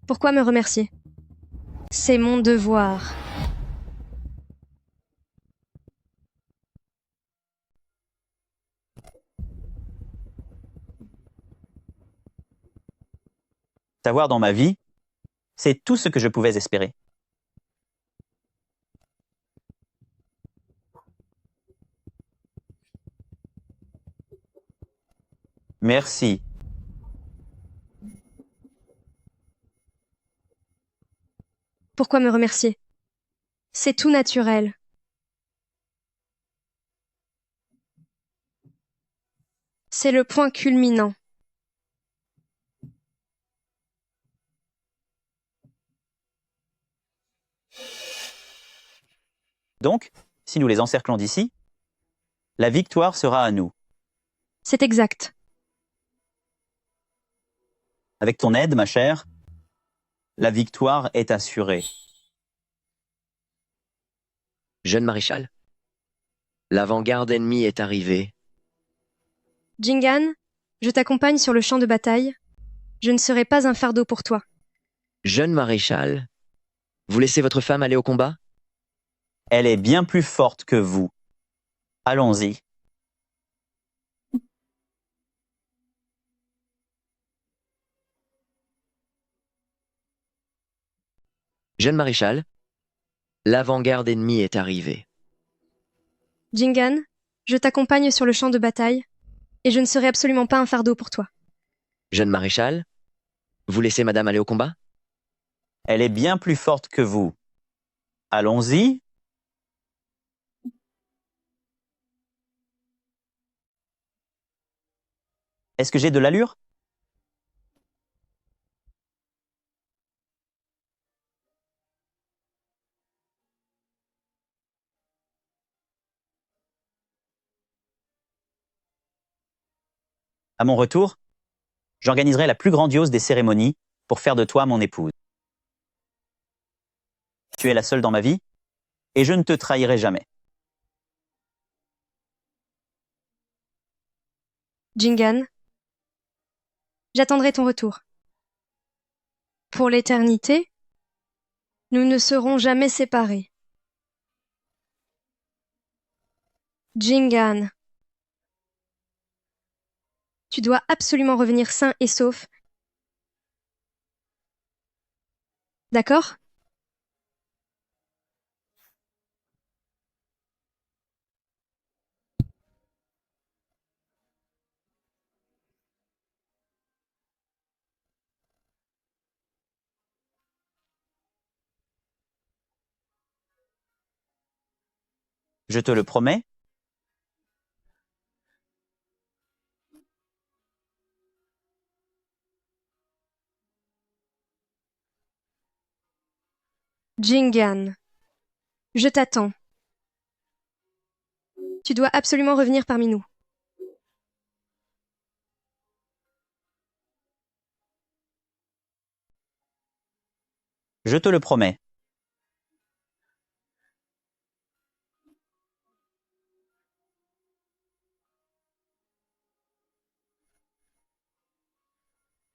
Speaker 2: Pourquoi me remercier? C'est mon devoir.
Speaker 6: T'avoir dans ma vie, c'est tout ce que je pouvais espérer. Merci.
Speaker 2: Pourquoi me remercier? C'est tout naturel. C'est le point culminant.
Speaker 6: Donc, si nous les encerclons d'ici, la victoire sera à nous.
Speaker 2: C'est exact.
Speaker 6: Avec ton aide, ma chère, la victoire est assurée.
Speaker 12: Jeune maréchal. L'avant-garde ennemie est arrivée.
Speaker 2: Jingan, je t'accompagne sur le champ de bataille. Je ne serai pas un fardeau pour toi.
Speaker 12: Jeune maréchal. Vous laissez votre femme aller au combat?
Speaker 6: Elle est bien plus forte que vous. Allons-y.
Speaker 12: Jeune maréchal. L'avant-garde ennemie est arrivée.
Speaker 2: Jingan, je t'accompagne sur le champ de bataille, et je ne serai absolument pas un fardeau pour toi.
Speaker 12: Jeune maréchal. Vous laissez madame aller au combat?
Speaker 6: Elle est bien plus forte que vous. Allons-y. Est-ce que j'ai de l'allure? À mon retour, j'organiserai la plus grandiose des cérémonies pour faire de toi mon épouse. Tu es la seule dans ma vie, et je ne te trahirai jamais.
Speaker 2: Jingan, j'attendrai ton retour. Pour l'éternité, nous ne serons jamais séparés. Jingan, tu dois absolument revenir sain et sauf. D'accord?
Speaker 6: Je te le promets.
Speaker 2: Jingan. Je t'attends. Tu dois absolument revenir parmi nous.
Speaker 6: Je te le promets.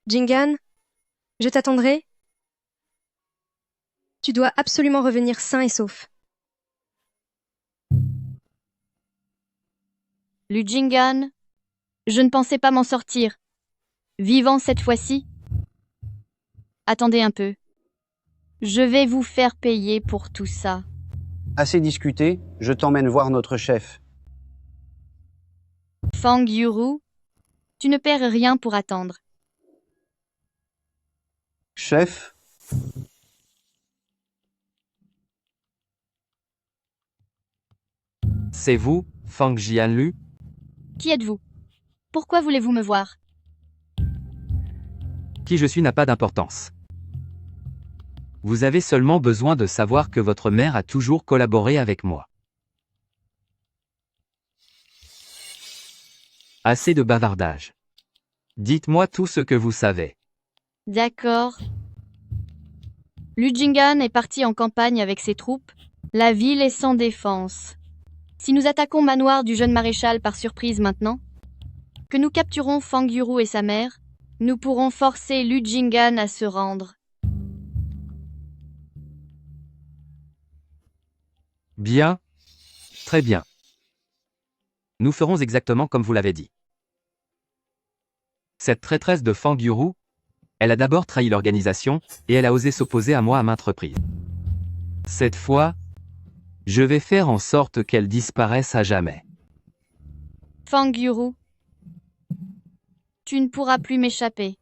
Speaker 2: Jingan, je t'attendrai. Tu dois absolument revenir sain et sauf.
Speaker 10: Ljingan, je ne pensais pas m'en sortir. Vivant cette fois-ci. Attendez un peu. Je vais vous faire payer pour tout ça.
Speaker 16: Assez discuté, je t'emmène voir notre chef.
Speaker 10: Fang Yuru, tu ne perds rien pour attendre.
Speaker 16: Chef,
Speaker 17: C'est vous, Fang Jianlu?
Speaker 10: Qui êtes-vous? Pourquoi voulez-vous me voir?
Speaker 17: Qui je suis n'a pas d'importance. Vous avez seulement besoin de savoir que votre mère a toujours collaboré avec moi. Assez de bavardage. Dites-moi tout ce que vous savez.
Speaker 10: D'accord. Ljingan est parti en campagne avec ses troupes. La ville est sans défense. Si nous attaquons manoir du jeune maréchal par surprise maintenant, que nous capturons Fang Yuru et sa mère, nous pourrons forcer Ljingan à se rendre.
Speaker 17: Bien. Très bien. Nous ferons exactement comme vous l'avez dit. Cette traîtresse de Fang Yuru, elle a d'abord trahi l'organisation, et elle a osé s'opposer à moi à maintes reprises. Cette fois, je vais faire en sorte qu'elle disparaisse à jamais.
Speaker 10: Fang Yuru, tu ne pourras plus m'échapper.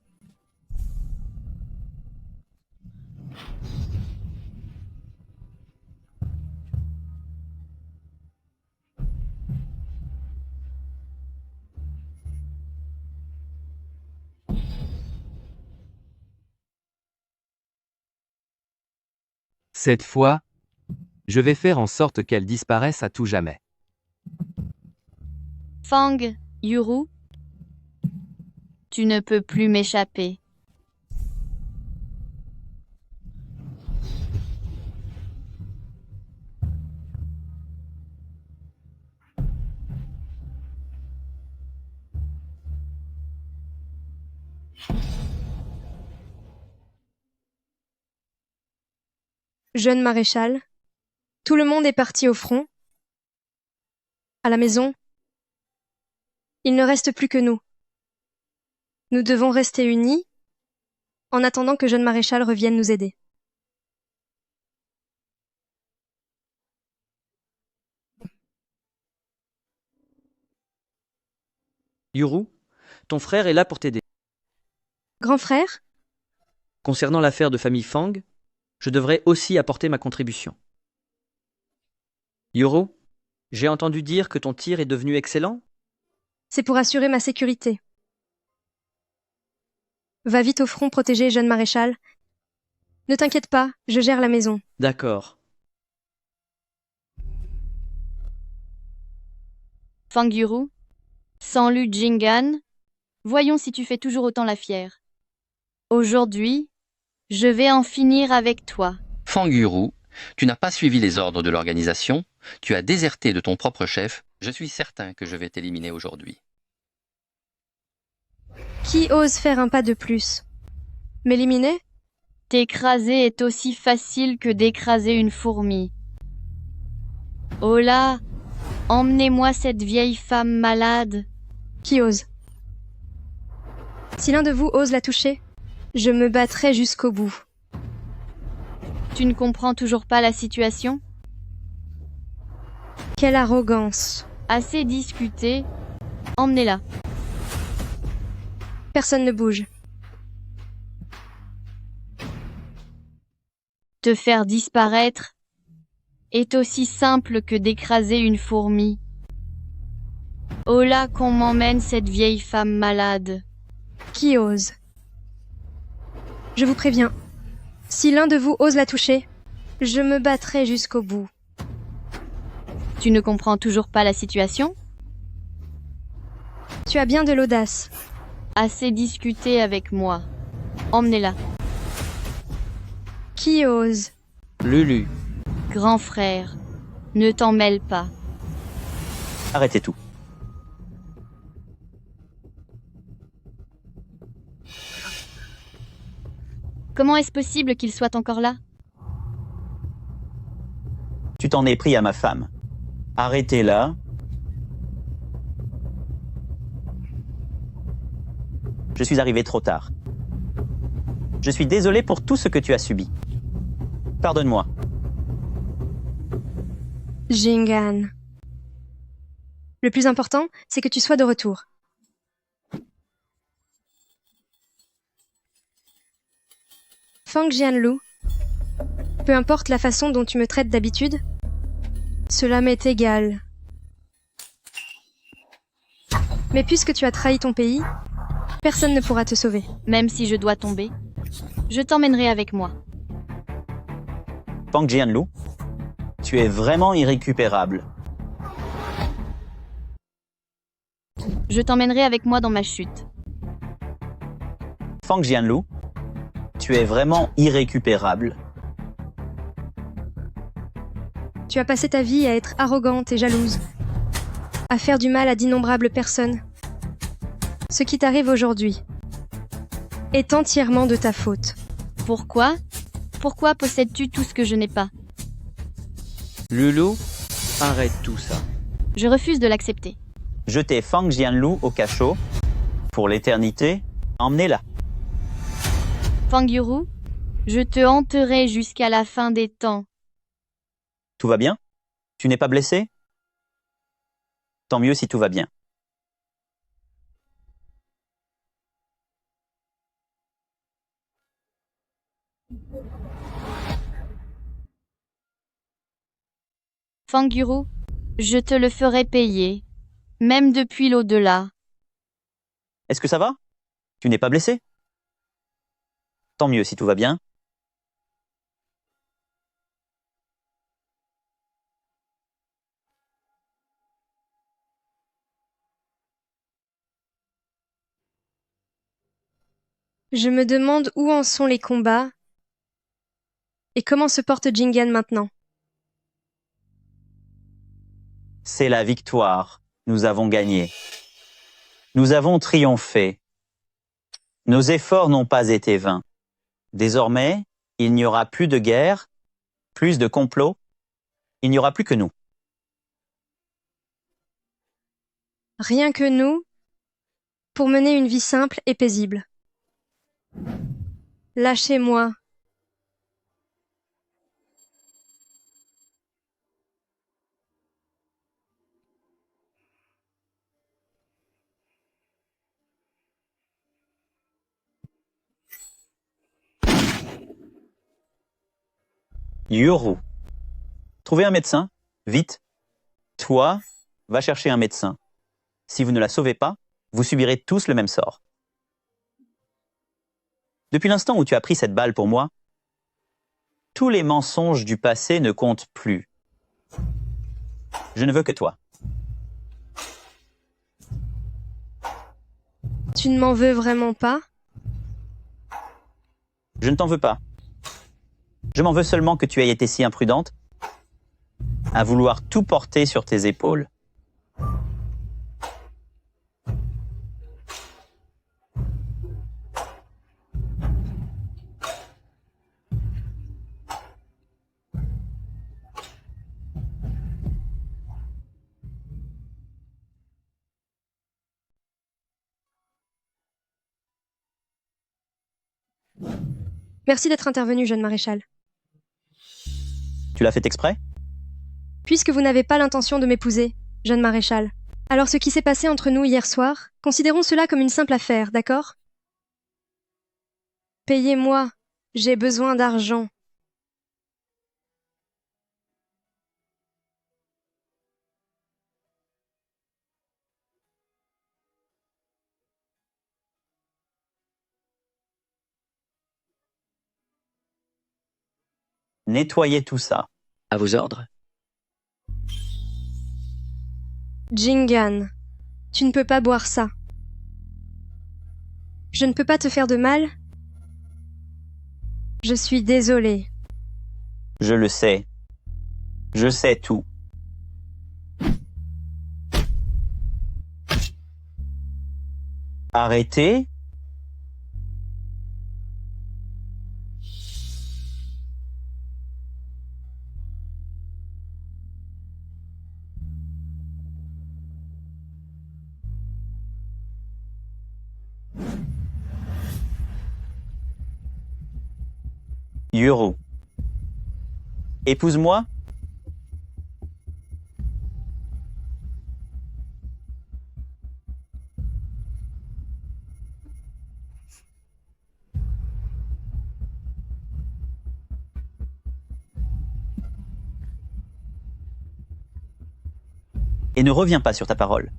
Speaker 17: Cette fois, je vais faire en sorte qu'elle disparaisse à tout jamais.
Speaker 10: Fang Yuru, tu ne peux plus m'échapper.
Speaker 2: Jeune maréchal, tout le monde est parti au front. À la maison, il ne reste plus que nous. Nous devons rester unis en attendant que jeune maréchal revienne nous aider.
Speaker 7: Yuru, ton frère est là pour t'aider.
Speaker 2: Grand frère,
Speaker 7: Concernant l'affaire de famille Fang, je devrais aussi apporter ma contribution. Yuru, j'ai entendu dire que ton tir est devenu excellent?
Speaker 2: c'est pour assurer ma sécurité. Va vite au front protéger jeune maréchal. Ne t'inquiète pas, je gère la maison.
Speaker 7: D'accord.
Speaker 10: Fang Yuru, sans Ljingan, voyons si tu fais toujours autant la fière. Aujourd'hui, je vais en finir avec toi.
Speaker 15: Fang Yuru, tu n'as pas suivi les ordres de l'organisation, tu as déserté de ton propre chef, je suis certain que je vais t'éliminer aujourd'hui.
Speaker 2: Qui ose faire un pas de plus? M'éliminer?
Speaker 10: T'écraser est aussi facile que d'écraser une fourmi. Oh là, emmenez-moi cette vieille femme malade.
Speaker 2: Qui ose? Si l'un de vous ose la toucher, je me battrai jusqu'au bout.
Speaker 10: Tu ne comprends toujours pas la situation?
Speaker 2: Quelle arrogance!
Speaker 10: Assez discuté, emmenez-la.
Speaker 2: Personne ne bouge.
Speaker 10: Te faire disparaître? est aussi simple que d'écraser une fourmi. Oh là qu'on m'emmène cette vieille femme malade.
Speaker 2: Qui ose? Je vous préviens, si l'un de vous ose la toucher, je me battrai jusqu'au bout.
Speaker 10: Tu ne comprends toujours pas la situation?
Speaker 2: Tu as bien de l'audace.
Speaker 10: Assez discuté avec moi. Emmenez-la.
Speaker 2: Qui ose?
Speaker 7: Lulu.
Speaker 10: Grand frère, ne t'en mêle pas.
Speaker 6: Arrêtez tout.
Speaker 10: Comment est-ce possible qu'il soit encore là?
Speaker 6: Tu t'en es pris à ma femme. Arrêtez-la. Je suis arrivé trop tard. Je suis désolé pour tout ce que tu as subi. Pardonne-moi.
Speaker 2: Jingan. Le plus important, c'est que tu sois de retour. Fang Jianlu, peu importe la façon dont tu me traites d'habitude, cela m'est égal. Mais puisque tu as trahi ton pays, personne ne pourra te sauver.
Speaker 10: Même si je dois tomber, je t'emmènerai avec moi.
Speaker 6: Fang Jianlu, tu es vraiment irrécupérable.
Speaker 10: Je t'emmènerai avec moi dans ma chute.
Speaker 6: Fang Jianlu, tu es vraiment irrécupérable.
Speaker 2: Tu as passé ta vie à être arrogante et jalouse, à faire du mal à d'innombrables personnes. Ce qui t'arrive aujourd'hui est entièrement de ta faute.
Speaker 10: Pourquoi? Pourquoi possèdes-tu tout ce que je n'ai pas?
Speaker 7: Lulu, arrête tout ça.
Speaker 10: Je refuse de l'accepter.
Speaker 6: Jetez Fang Jianlu au cachot. Pour l'éternité, emmenez-la.
Speaker 10: Fang Yuru, je te hanterai jusqu'à la fin des temps.
Speaker 6: Tout va bien? Tu n'es pas blessé? Tant mieux si tout va bien.
Speaker 10: Fang Yuru, je te le ferai payer, même depuis l'au-delà.
Speaker 6: Est-ce que ça va? Tu n'es pas blessé? Tant mieux si tout va bien.
Speaker 2: Je me demande où en sont les combats et comment se porte Jingan maintenant.
Speaker 6: C'est la victoire. Nous avons gagné. Nous avons triomphé. Nos efforts n'ont pas été vains. Désormais, il n'y aura plus de guerre, plus de complots. Il n'y aura plus que nous.
Speaker 2: Rien que nous, pour mener une vie simple et paisible. Lâchez-moi.
Speaker 6: Yuru. Trouvez un médecin, vite. Toi, va chercher un médecin. Si vous ne la sauvez pas, vous subirez tous le même sort. Depuis l'instant où tu as pris cette balle pour moi, tous les mensonges du passé ne comptent plus. Je ne veux que toi.
Speaker 2: Tu ne m'en veux vraiment pas?
Speaker 6: Je ne t'en veux pas. Je m'en veux seulement que tu aies été si imprudente à vouloir tout porter sur tes épaules.
Speaker 2: Merci d'être intervenu, jeune maréchal.
Speaker 6: Tu l'as fait exprès?
Speaker 2: Puisque vous n'avez pas l'intention de m'épouser, jeune maréchal, alors ce qui s'est passé entre nous hier soir, considérons cela comme une simple affaire, d'accord? Payez-moi, j'ai besoin d'argent.
Speaker 6: Nettoyez tout ça.
Speaker 12: À vos ordres.
Speaker 2: Jingan, tu ne peux pas boire ça. Je ne peux pas te faire de mal? Je suis désolée.
Speaker 6: Je le sais. Je sais tout. Arrêtez. Yuru. Épouse-moi. Et ne reviens pas sur ta parole.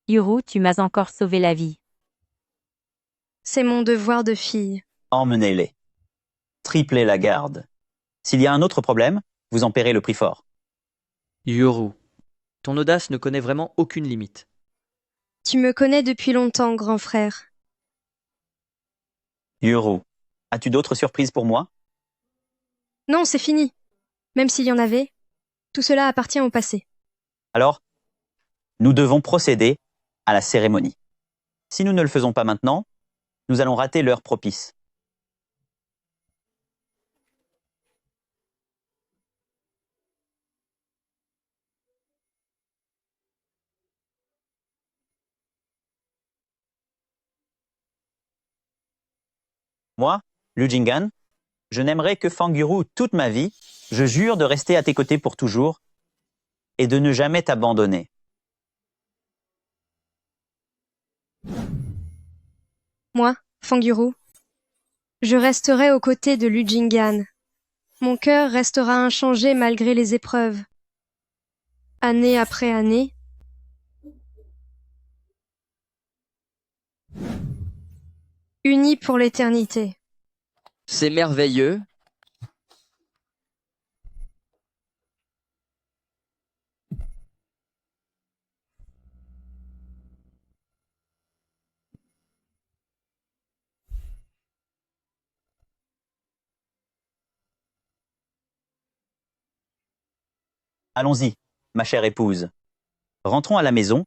Speaker 11: Yuru, tu m'as encore sauvé la vie.
Speaker 2: C'est mon devoir de fille.
Speaker 6: Emmenez-les. Triplez la garde. S'il y a un autre problème, vous en paierez le prix fort.
Speaker 7: Yuru, ton audace ne connaît vraiment aucune limite.
Speaker 2: Tu me connais depuis longtemps, grand frère.
Speaker 6: Yuru, as-tu d'autres surprises pour moi?
Speaker 2: Non, c'est fini. Même s'il y en avait, tout cela appartient au passé.
Speaker 6: Alors, nous devons procéder à la cérémonie. Si nous ne le faisons pas maintenant, nous allons rater l'heure propice. Moi, Liu Jingan, je n'aimerais que Fang Yuru toute ma vie. Je jure de rester à tes côtés pour toujours et de ne jamais t'abandonner.
Speaker 2: Moi, Fang Yuru, je resterai aux côtés de Liu Jingan. Mon cœur restera inchangé malgré les épreuves. Année après année, unis pour l'éternité.
Speaker 12: C'est merveilleux.
Speaker 6: Allons-y, ma chère épouse. Rentrons à la maison